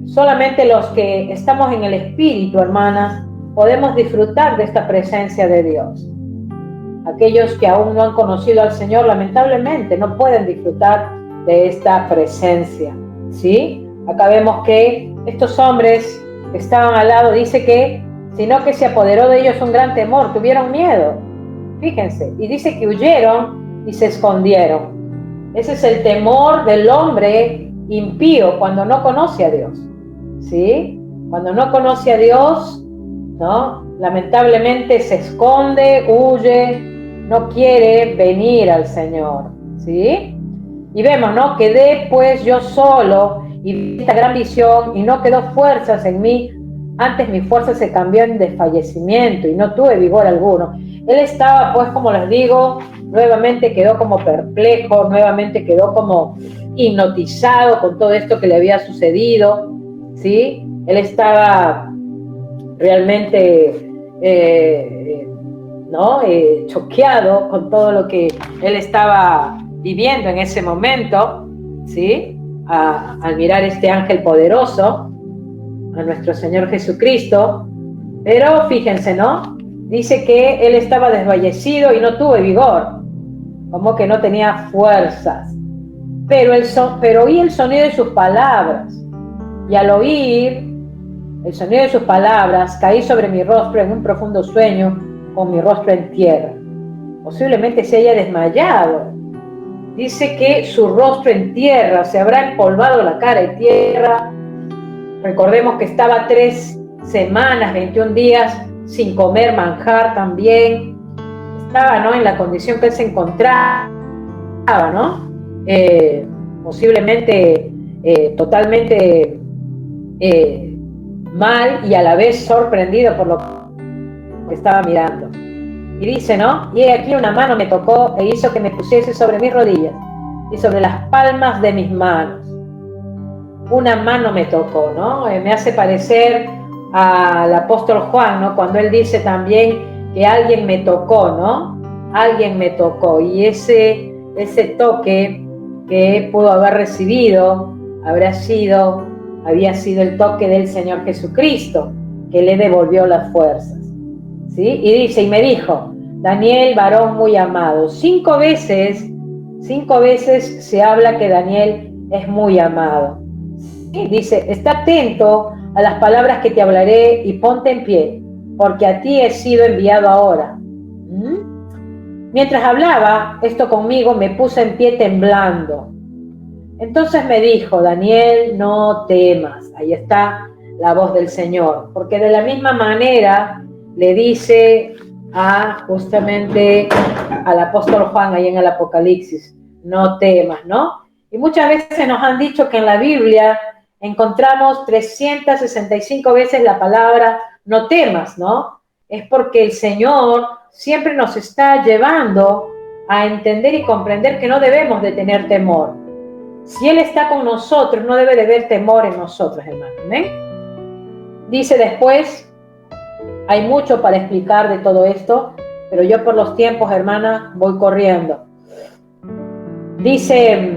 Solamente los que estamos en el espíritu, hermanas, podemos disfrutar de esta presencia de Dios. Aquellos que aún no han conocido al Señor, lamentablemente, no pueden disfrutar de esta presencia, ¿sí? Acá vemos que estos hombres que estaban al lado, dice que, sino que se apoderó de ellos un gran temor, tuvieron miedo, fíjense, y dice que huyeron y se escondieron. Ese es el temor del hombre impío cuando no conoce a Dios, ¿sí? Cuando no conoce a Dios, ¿no? Lamentablemente se esconde, huye, no quiere venir al Señor, ¿sí? Y vemos, ¿no? Quedé pues yo solo y vi esta gran visión y no quedó fuerzas en mí, antes mi fuerza se cambió en desfallecimiento y no tuve vigor alguno. Él estaba, pues, como les digo, nuevamente quedó como perplejo, nuevamente quedó como hipnotizado con todo esto que le había sucedido, ¿sí? Él estaba realmente choqueado con todo lo que él estaba viviendo en ese momento, ¿sí? Al mirar este ángel poderoso, a nuestro Señor Jesucristo. Pero fíjense, ¿no? Dice que él estaba desfallecido y no tuvo vigor, como que no tenía fuerzas. Pero oí el sonido de sus palabras, y al oír el sonido de sus palabras, caí sobre mi rostro en un profundo sueño, con mi rostro en tierra. Posiblemente se haya desmayado. Dice que su rostro en tierra, se habrá empolvado la cara en tierra. Recordemos que estaba 3 semanas, 21 días, sin comer manjar también. Estaba, ¿no?, en la condición que él se encontraba, ¿no? Posiblemente totalmente mal y a la vez sorprendido por lo que estaba mirando. Y dice, ¿no? Y aquí una mano me tocó e hizo que me pusiese sobre mis rodillas y sobre las palmas de mis manos. Una mano me tocó, ¿no? Me hace parecer al apóstol Juan, ¿no? Cuando él dice también que alguien me tocó, ¿no? Alguien me tocó. Y ese toque que pudo haber recibido había sido el toque del Señor Jesucristo, que le devolvió las fuerzas, ¿sí? Y dice, y me dijo, Daniel, varón muy amado. 5 veces se habla que Daniel es muy amado. ¿Sí? Dice, está atento a las palabras que te hablaré y ponte en pie, porque a ti he sido enviado ahora. Mientras hablaba esto conmigo, me puse en pie temblando. Entonces me dijo, Daniel, no temas. Ahí está la voz del Señor, porque de la misma manera le dice justamente al apóstol Juan ahí en el Apocalipsis, no temas, ¿no? Y muchas veces nos han dicho que en la Biblia encontramos 365 veces la palabra no temas, ¿no? Es porque el Señor siempre nos está llevando a entender y comprender que no debemos de tener temor. Si Él está con nosotros, no debe de haber temor en nosotros, hermano. ¿Eh? Dice después, hay mucho para explicar de todo esto, pero yo por los tiempos, hermana, voy corriendo. Dice,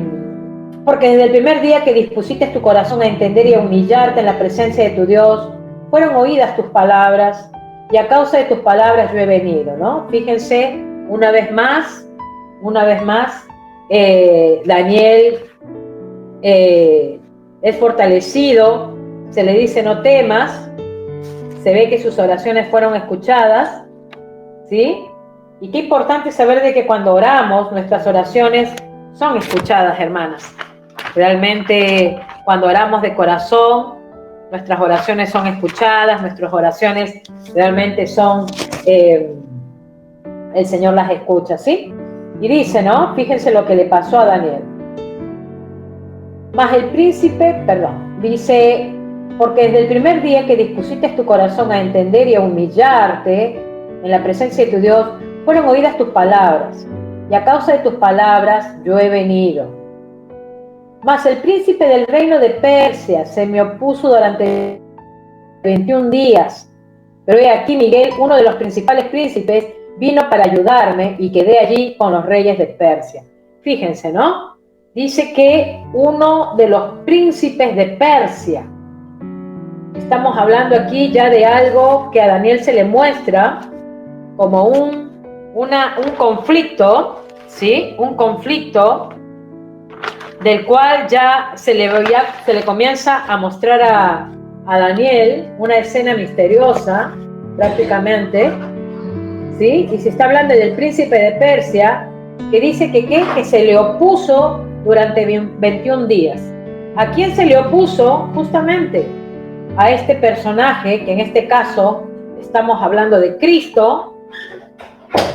porque desde el primer día que dispusiste tu corazón a entender y a humillarte en la presencia de tu Dios, fueron oídas tus palabras, y a causa de tus palabras yo he venido, ¿no? Fíjense, una vez más, Daniel es fortalecido, se le dice no temas, se ve que sus oraciones fueron escuchadas, ¿sí? Y qué importante saber de que cuando oramos, nuestras oraciones son escuchadas, hermanas. Realmente, cuando oramos de corazón, nuestras oraciones son escuchadas, nuestras oraciones realmente son, el Señor las escucha, ¿sí? Y dice, ¿no? Fíjense lo que le pasó a Daniel. Mas el príncipe, dice, porque desde el primer día que dispusiste tu corazón a entender y a humillarte en la presencia de tu Dios, fueron oídas tus palabras, y a causa de tus palabras yo he venido. Mas el príncipe del reino de Persia se me opuso durante 21 días, pero he aquí Miguel, uno de los principales príncipes, vino para ayudarme y quedé allí con los reyes de Persia. Fíjense, ¿no? Dice que uno de los príncipes de Persia. Estamos hablando aquí ya de algo que a Daniel se le muestra como un conflicto, ¿sí? Un conflicto del cual ya se le comienza a mostrar a Daniel una escena misteriosa, prácticamente, ¿sí? Y se está hablando del príncipe de Persia, que dice que se le opuso durante 21 días. ¿A quién se le opuso? Justamente a este personaje, que en este caso estamos hablando de Cristo,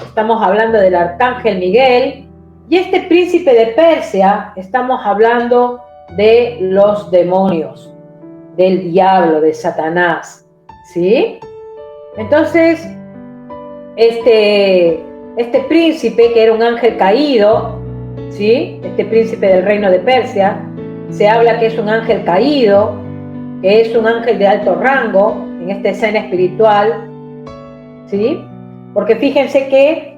estamos hablando del arcángel Miguel, y este príncipe de Persia, estamos hablando de los demonios, del diablo, de Satanás, ¿sí? Entonces, este príncipe, que era un ángel caído, ¿sí? Este príncipe del reino de Persia, se habla que es un ángel caído, que es un ángel de alto rango en esta escena espiritual, ¿sí? Porque fíjense que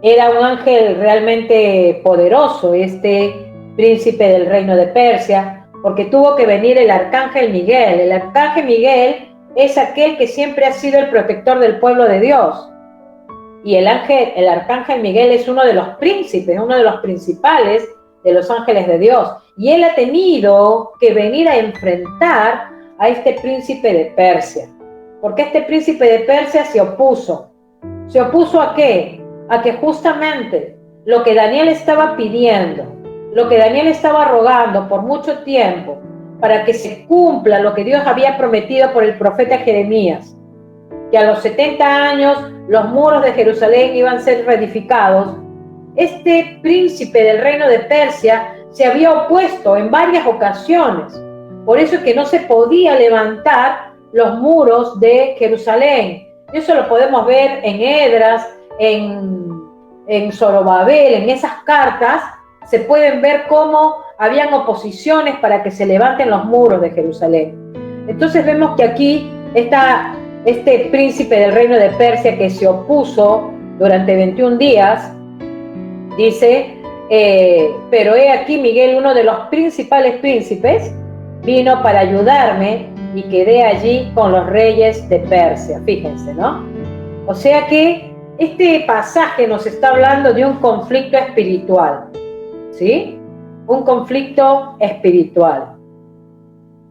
era un ángel realmente poderoso, este príncipe del reino de Persia, porque tuvo que venir el arcángel Miguel. El arcángel Miguel es aquel que siempre ha sido el protector del pueblo de Dios. Y el arcángel Miguel es uno de los príncipes, uno de los principales de los ángeles de Dios. Y él ha tenido que venir a enfrentar a este príncipe de Persia. Porque este príncipe de Persia se opuso. ¿Se opuso a qué? A que justamente lo que Daniel estaba pidiendo, lo que Daniel estaba rogando por mucho tiempo, para que se cumpla lo que Dios había prometido por el profeta Jeremías, que a los 70 años los muros de Jerusalén iban a ser reedificados, este príncipe del reino de Persia se había opuesto en varias ocasiones. Por eso es que no se podía levantar los muros de Jerusalén. Eso lo podemos ver en Esdras, en Zorobabel, en esas cartas, se pueden ver cómo habían oposiciones para que se levanten los muros de Jerusalén. Entonces vemos que aquí está este príncipe del reino de Persia que se opuso durante 21 días, dice, pero he aquí Miguel, uno de los principales príncipes, vino para ayudarme y quedé allí con los reyes de Persia. Fíjense, ¿no? O sea que este pasaje nos está hablando de un conflicto espiritual, ¿sí? Un conflicto espiritual.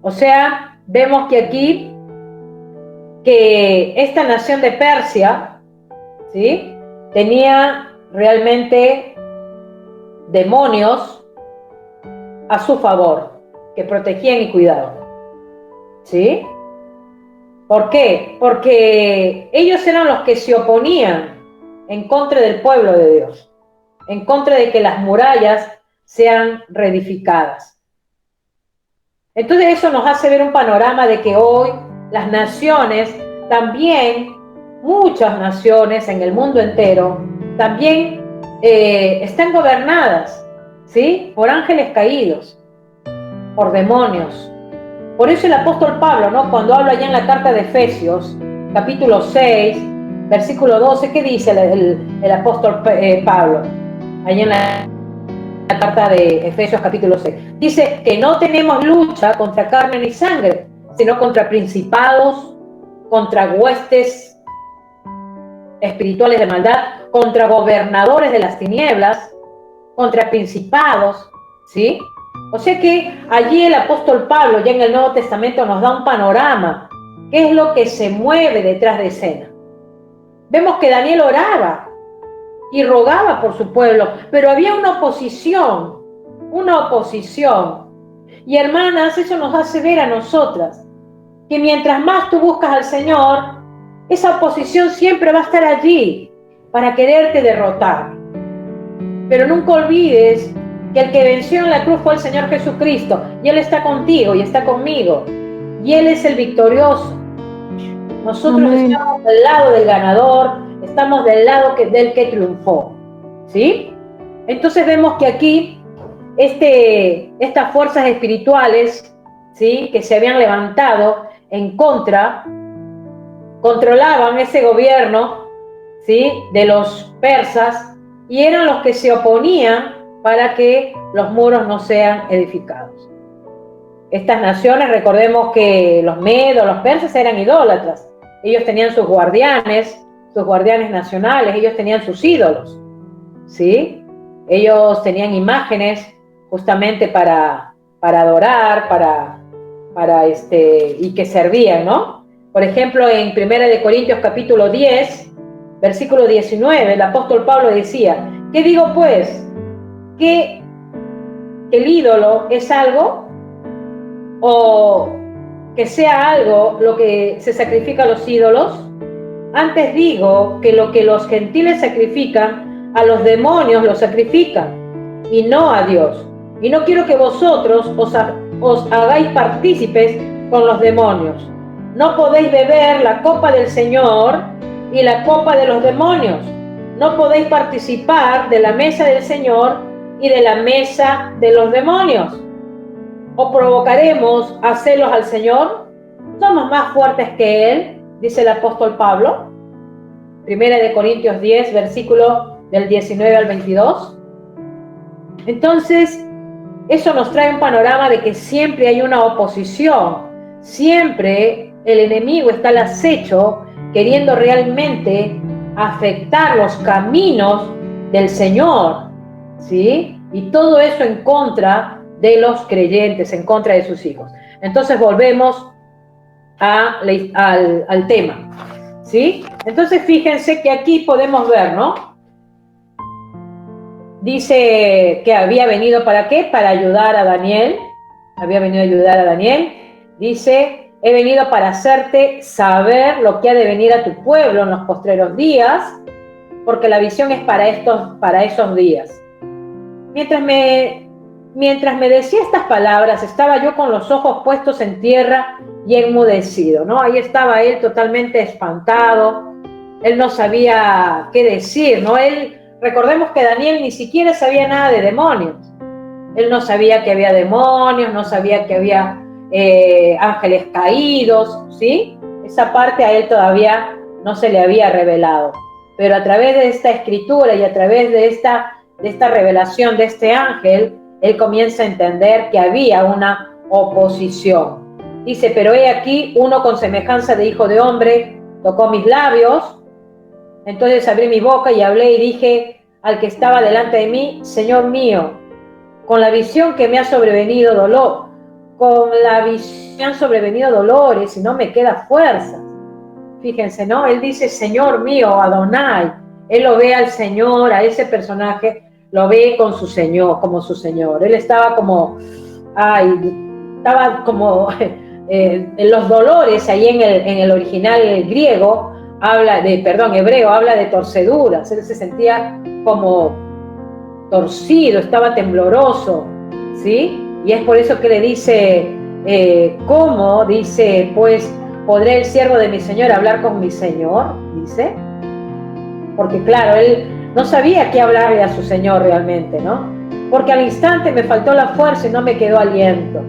O sea, vemos que aquí que esta nación de Persia, ¿sí? Tenía realmente demonios a su favor, que protegían y cuidaban, ¿sí? ¿Por qué? Porque ellos eran los que se oponían en contra del pueblo de Dios, en contra de que las murallas sean reedificadas. Entonces eso nos hace ver un panorama de que hoy las naciones también, muchas naciones en el mundo entero, también están gobernadas, ¿sí?, por ángeles caídos, por demonios. Por eso el apóstol Pablo, ¿no?, cuando habla allá en la carta de Efesios, capítulo 6, versículo 12, ¿qué dice el apóstol Pablo? Allá en la carta de Efesios capítulo 6. Dice que no tenemos lucha contra carne ni sangre, sino contra principados, contra huestes espirituales de maldad, contra gobernadores de las tinieblas, contra principados, ¿sí? O sea que allí el apóstol Pablo, ya en el Nuevo Testamento, nos da un panorama. ¿Qué es lo que se mueve detrás de escena? Vemos que Daniel oraba y rogaba por su pueblo, pero había una oposición. Y hermanas, eso nos hace ver a nosotras que mientras más tú buscas al Señor, esa oposición siempre va a estar allí para quererte derrotar. Pero nunca olvides que el que venció en la cruz fue el Señor Jesucristo, y Él está contigo y está conmigo, y Él es el victorioso. Nosotros estamos del lado del ganador, estamos del lado del que triunfó, ¿sí? Entonces vemos que aquí estas fuerzas espirituales, ¿sí?, que se habían levantado en contra, controlaban ese gobierno, ¿sí?, de los persas, y eran los que se oponían para que los muros no sean edificados. Estas naciones, recordemos que los medos, los persas eran idólatras. Ellos tenían sus guardianes nacionales, ellos tenían sus ídolos, ¿sí? Ellos tenían imágenes justamente para adorar, y que servían, ¿no? Por ejemplo, en 1 de Corintios capítulo 10, versículo 19, el apóstol Pablo decía: ¿qué digo pues? ¿Que el ídolo es algo? ¿O que sea algo lo que se sacrifica a los ídolos? Antes digo que lo que los gentiles sacrifican, a los demonios los sacrifican, y no a Dios. Y no quiero que vosotros os hagáis partícipes con los demonios. No podéis beber la copa del Señor y la copa de los demonios. No podéis participar de la mesa del Señor y de la mesa de los demonios. ¿O provocaremos a celos al Señor? ¿Somos más fuertes que Él?, dice el apóstol Pablo. 1 de Corintios 10, versículo del 19 al 22. Entonces, eso nos trae un panorama de que siempre hay una oposición. Siempre el enemigo está al acecho, queriendo realmente afectar los caminos del Señor, ¿sí? Y todo eso en contra de los creyentes, en contra de sus hijos. Entonces volvemos al tema, ¿sí? Entonces fíjense que aquí podemos ver, ¿no? Dice que había venido ¿para qué? Para ayudar a Daniel. Había venido a ayudar a Daniel. Dice: he venido para hacerte saber lo que ha de venir a tu pueblo en los postreros días, porque la visión es para esos días. Mientras me decía estas palabras, estaba yo con los ojos puestos en tierra y enmudecido, ¿no? Ahí estaba él totalmente espantado. Él no sabía qué decir, ¿no? Recordemos que Daniel ni siquiera sabía nada de demonios. Él no sabía que había demonios, no sabía que había ángeles caídos, ¿sí? Esa parte a él todavía no se le había revelado. Pero a través de esta escritura y a través de esta revelación de este ángel, él comienza a entender que había una oposición. Dice: pero he aquí, uno con semejanza de hijo de hombre tocó mis labios. Entonces abrí mi boca y hablé y dije al que estaba delante de mí: Señor mío, con la visión que me ha sobrevenido dolores y no me queda fuerza. Fíjense, ¿no? Él dice: Señor mío, Adonai. Él lo ve al Señor, a ese personaje, lo ve con su Señor, como su Señor. Él estaba como en los dolores, ahí en el original griego, hebreo, habla de torceduras. Él se sentía como torcido, estaba tembloroso, ¿sí? Y es por eso que le dice, ¿cómo? Dice, pues, ¿podré el siervo de mi señor hablar con mi señor? Dice, porque claro, él no sabía qué hablarle a su señor realmente, ¿no? Porque al instante me faltó la fuerza y no me quedó aliento.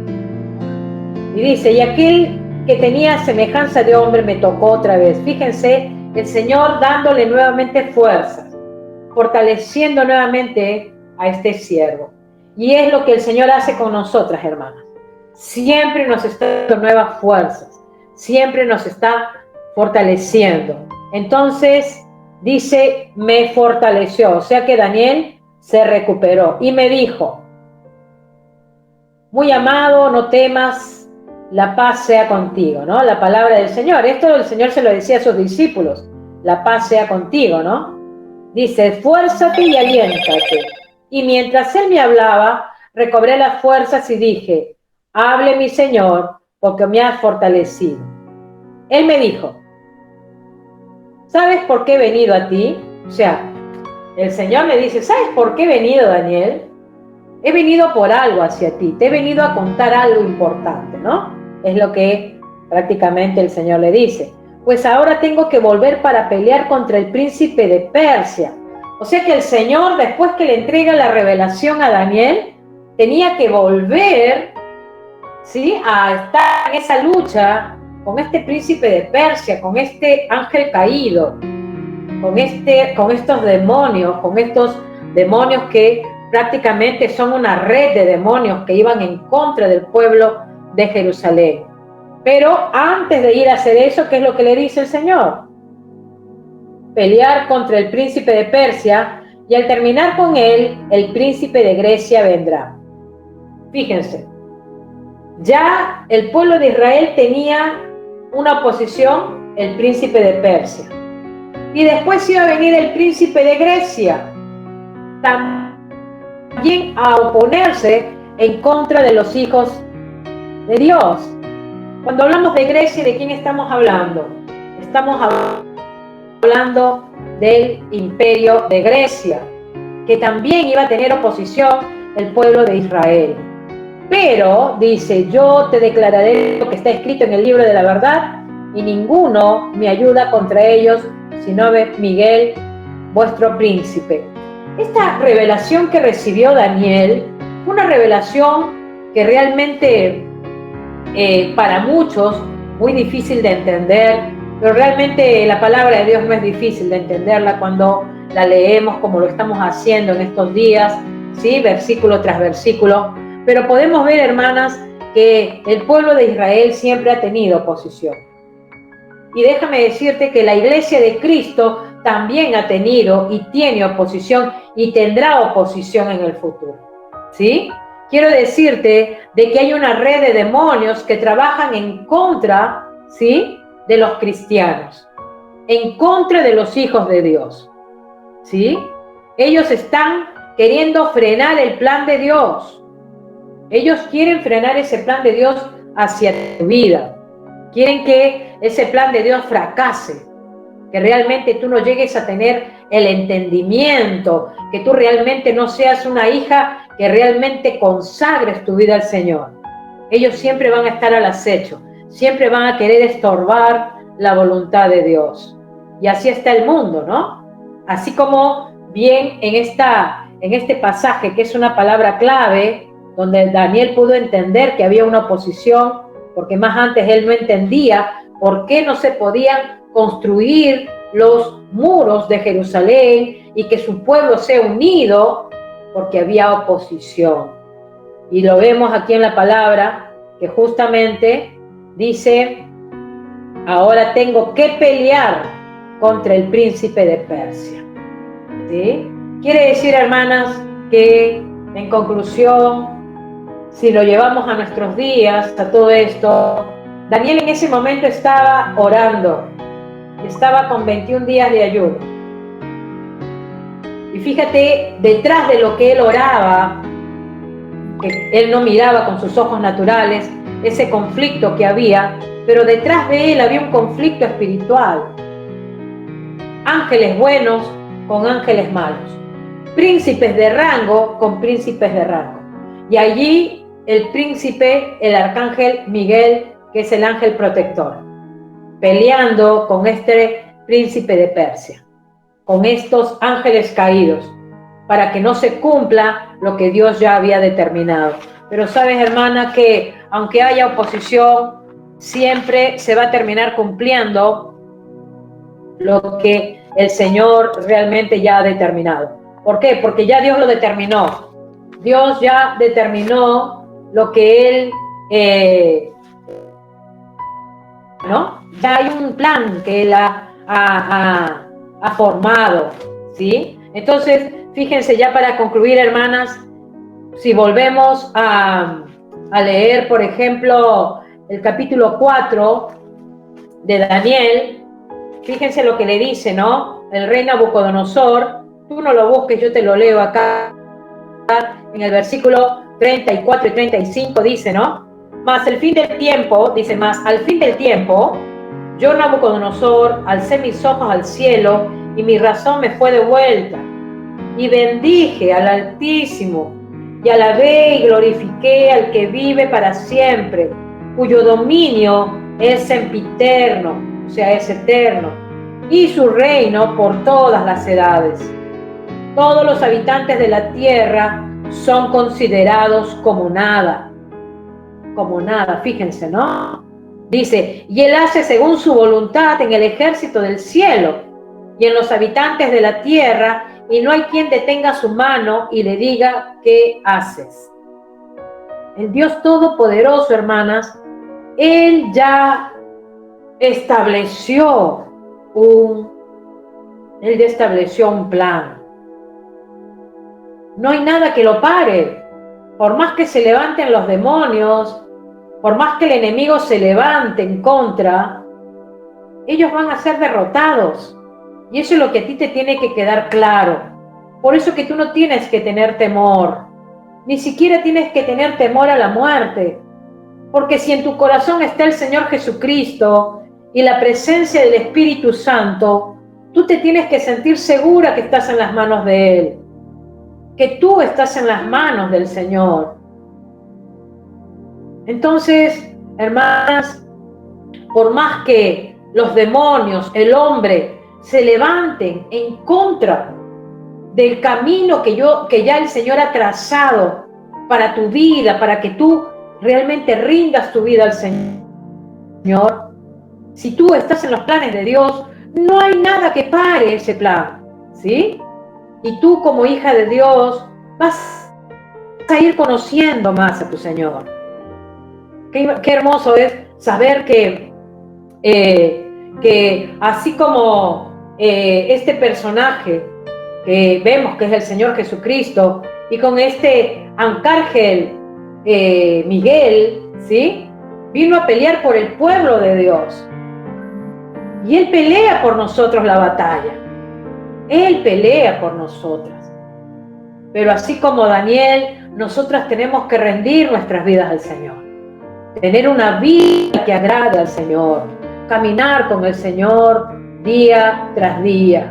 Y dice, y aquel que tenía semejanza de hombre me tocó otra vez. Fíjense, el Señor dándole nuevamente fuerzas, fortaleciendo nuevamente a este siervo. Y es lo que el Señor hace con nosotras, hermanas. Siempre nos está dando nuevas fuerzas, siempre nos está fortaleciendo. Entonces, dice, me fortaleció, o sea que Daniel se recuperó y me dijo, muy amado, no temas, la paz sea contigo, ¿no? La palabra del Señor. Esto el Señor se lo decía a sus discípulos, la paz sea contigo, ¿no? Dice, esfuérzate y aliéntate. Y mientras él me hablaba, recobré las fuerzas y dije, hable mi Señor, porque me has fortalecido. Él me dijo, ¿sabes por qué he venido a ti? O sea, el Señor le dice, ¿sabes por qué he venido, Daniel? He venido por algo hacia ti, te he venido a contar algo importante, ¿no? Es lo que prácticamente el Señor le dice. Pues ahora tengo que volver para pelear contra el príncipe de Persia. O sea que el Señor, después que le entrega la revelación a Daniel, tenía que volver, ¿sí?, a estar en esa lucha con este príncipe de Persia, con este ángel caído, con estos demonios que prácticamente son una red de demonios que iban en contra del pueblo de Jerusalén. Pero antes de ir a hacer eso, ¿qué es lo que le dice el Señor? Pelear contra el príncipe de Persia, y al terminar con él, el príncipe de Grecia vendrá. Fíjense, ya el pueblo de Israel tenía una oposición, el príncipe de Persia. Y después iba a venir el príncipe de Grecia, también a oponerse en contra de los hijos de Dios. Cuando hablamos de Grecia, ¿de quién estamos hablando? Estamos hablando del imperio de Grecia, que también iba a tener oposición el pueblo de Israel. Pero dice, yo te declararé lo que está escrito en el libro de la verdad, y ninguno me ayuda contra ellos, sino Miguel, vuestro príncipe. Esta revelación que recibió Daniel fue una revelación que realmente para muchos muy difícil de entender, pero realmente la palabra de Dios no es difícil de entenderla cuando la leemos como lo estamos haciendo en estos días, ¿sí?, versículo tras versículo. Pero podemos ver, hermanas, que el pueblo de Israel siempre ha tenido oposición. Y déjame decirte que la iglesia de Cristo también ha tenido y tiene oposición y tendrá oposición en el futuro, ¿sí? Quiero decirte de que hay una red de demonios que trabajan en contra, ¿sí?, de los cristianos, en contra de los hijos de Dios, ¿sí? Ellos están queriendo frenar el plan de Dios. Ellos quieren frenar ese plan de Dios hacia tu vida. Quieren que ese plan de Dios fracase, que realmente tú no llegues a tener el entendimiento, que tú realmente no seas una hija que realmente consagres tu vida al Señor. Ellos siempre van a estar al acecho, siempre van a querer estorbar la voluntad de Dios. Y así está el mundo, ¿no? Así como bien en este pasaje, que es una palabra clave, donde Daniel pudo entender que había una oposición, porque más antes él no entendía por qué no se podían construir los muros de Jerusalén y que su pueblo sea unido, porque había oposición. Y lo vemos aquí en la palabra, que justamente dice, ahora tengo que pelear contra el príncipe de Persia, ¿sí? Quiere decir, hermanas, que en conclusión, si lo llevamos a nuestros días, a todo esto, Daniel en ese momento estaba orando, estaba con 21 días de ayuno. Y fíjate, detrás de lo que él oraba, que él no miraba con sus ojos naturales, ese conflicto que había, pero detrás de él había un conflicto espiritual. ángeles buenos con ángeles malos, príncipes de rango con príncipes de rango. Y allí el príncipe, el arcángel Miguel, que es el ángel protector, peleando con este príncipe de Persia, con estos ángeles caídos, para que no se cumpla lo que Dios ya había determinado. Pero sabes, hermana, que aunque haya oposición, siempre se va a terminar cumpliendo lo que el Señor realmente ya ha determinado. ¿Por qué? Porque ya Dios lo determinó. Dios ya determinó lo que Él, ¿no? Ya hay un plan que Él ha formado, ¿sí? Entonces, fíjense ya para concluir, hermanas, si volvemos a leer, por ejemplo, el capítulo 4 de Daniel, fíjense lo que le dice, ¿no? El rey Nabucodonosor, tú no lo busques, yo te lo leo acá, en el versículo 34 y 35 dice, ¿no? Mas el fin del tiempo, dice más, al fin del tiempo, yo Nabucodonosor alcé mis ojos al cielo y mi razón me fue devuelta. Y bendije al Altísimo, y alabé y glorifiqué al que vive para siempre, cuyo dominio es sempiterno, o sea, es eterno, y su reino por todas las edades. Todos los habitantes de la tierra son considerados como nada, fíjense, ¿no? Dice, y él hace según su voluntad en el ejército del cielo y en los habitantes de la tierra, y no hay quien detenga su mano y le diga, ¿qué haces? El Dios Todopoderoso, hermanas, Él ya estableció un plan. No hay nada que lo pare. Por más que se levanten los demonios, por más que el enemigo se levante en contra, ellos van a ser derrotados. Y eso es lo que a ti te tiene que quedar claro. Por eso que tú no tienes que tener temor. Ni siquiera tienes que tener temor a la muerte. Porque si en tu corazón está el Señor Jesucristo y la presencia del Espíritu Santo, tú te tienes que sentir segura que estás en las manos de Él. Que tú estás en las manos del Señor. Entonces, hermanas, por más que los demonios, el hombre, se levanten en contra del camino que ya el Señor ha trazado para tu vida, para que tú realmente rindas tu vida al Señor, si tú estás en los planes de Dios, no hay nada que pare ese plan, ¿sí? Y tú como hija de Dios vas a ir conociendo más a tu Señor. Qué hermoso es saber que así como este personaje que vemos que es el Señor Jesucristo, y con este arcángel Miguel, ¿sí? Vino a pelear por el pueblo de Dios. Y Él pelea por nosotros la batalla. Él pelea por nosotras. Pero así como Daniel, nosotras tenemos que rendir nuestras vidas al Señor. Tener una vida que agrade al Señor. Caminar con el Señor día tras día.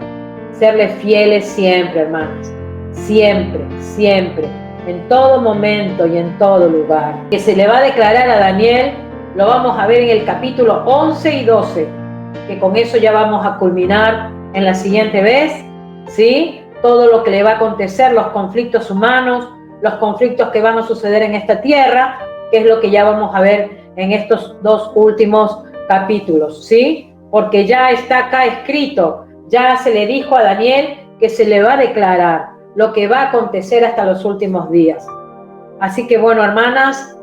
Serle fieles siempre, hermanas. Siempre, siempre. En todo momento y en todo lugar. Que se le va a declarar a Daniel, lo vamos a ver en el capítulo 11 y 12. Que con eso ya vamos a culminar en la siguiente vez, ¿sí? Todo lo que le va a acontecer, los conflictos humanos, los conflictos que van a suceder en esta tierra, que es lo que ya vamos a ver en estos dos últimos capítulos, ¿sí? Porque ya está acá escrito, ya se le dijo a Daniel que se le va a declarar lo que va a acontecer hasta los últimos días. Así que bueno, hermanas,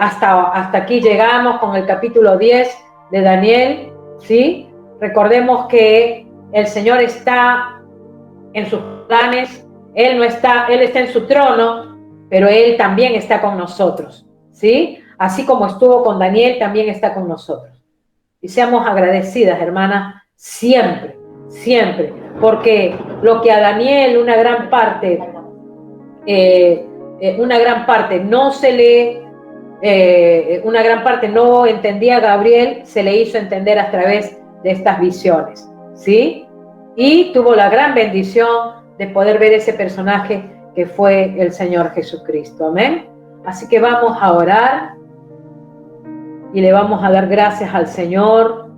hasta aquí llegamos con el capítulo 10 de Daniel, ¿sí? Recordemos que el Señor está en sus planes, Él está en su trono, pero Él también está con nosotros, ¿sí? Así como estuvo con Daniel, también está con nosotros. Y seamos agradecidas, hermanas, siempre, siempre, porque lo que a Daniel una gran parte no entendía Gabriel, se le hizo entender a través de estas visiones, ¿sí? y tuvo la gran bendición de poder ver ese personaje que fue el Señor Jesucristo. Amén. Así que vamos a orar y le vamos a dar gracias al Señor.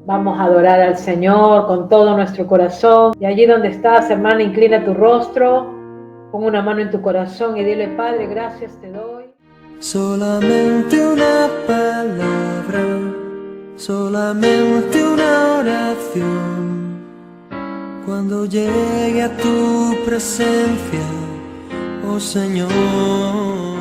Vamos a adorar al Señor con todo nuestro corazón. Y allí donde estás, hermana, inclina tu rostro, pon una mano en tu corazón y dile: Padre, gracias te doy. Solamente una palabra, solamente una oración. Cuando llegue a tu presencia, oh Señor.